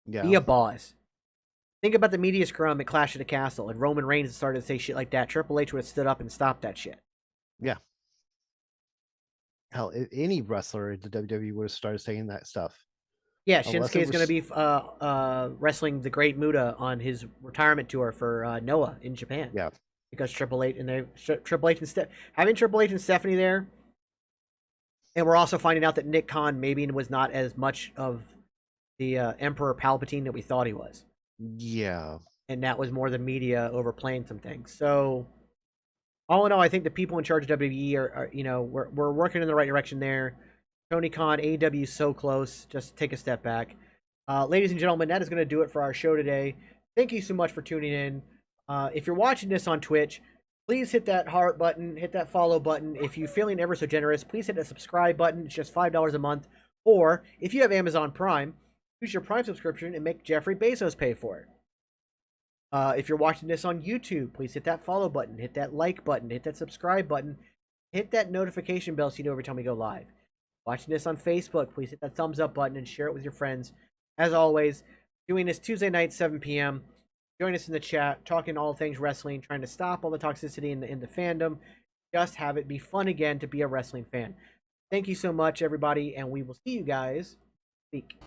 A: Yeah.
B: Be a boss. Think about the media scrum at Clash of the Castle, and Roman Reigns started to say shit like that. Triple H would have stood up and stopped that shit.
A: Yeah. Hell, any wrestler in the WWE would have started saying that stuff.
B: Yeah, Shinsuke is going to be wrestling the Great Muta on his retirement tour for Noah in Japan.
A: Yeah.
B: Because Triple H and having Triple H and Stephanie there. And we're also finding out that Nick Khan maybe was not as much of the Emperor Palpatine that we thought he was.
A: Yeah.
B: And that was more the media overplaying some things. So, all in all, I think the people in charge of WWE are we're working in the right direction there. Tony Khan, AEW is so close. Just take a step back. Ladies and gentlemen, that is going to do it for our show today. Thank you so much for tuning in. If you're watching this on Twitch, please hit that heart button, hit that follow button. If you're feeling ever so generous, please hit that subscribe button. It's just $5 a month. Or if you have Amazon Prime, use your Prime subscription and make Jeffrey Bezos pay for it. If you're watching this on YouTube, please hit that follow button, hit that like button, hit that subscribe button, hit that notification bell so you know every time we go live. Watching this on Facebook, please hit that thumbs up button and share it with your friends. As always, doing this Tuesday night, 7 p.m. Join us in the chat, talking all things wrestling, trying to stop all the toxicity in the fandom. Just have it be fun again to be a wrestling fan. Thank you so much, everybody, and we will see you guys next week.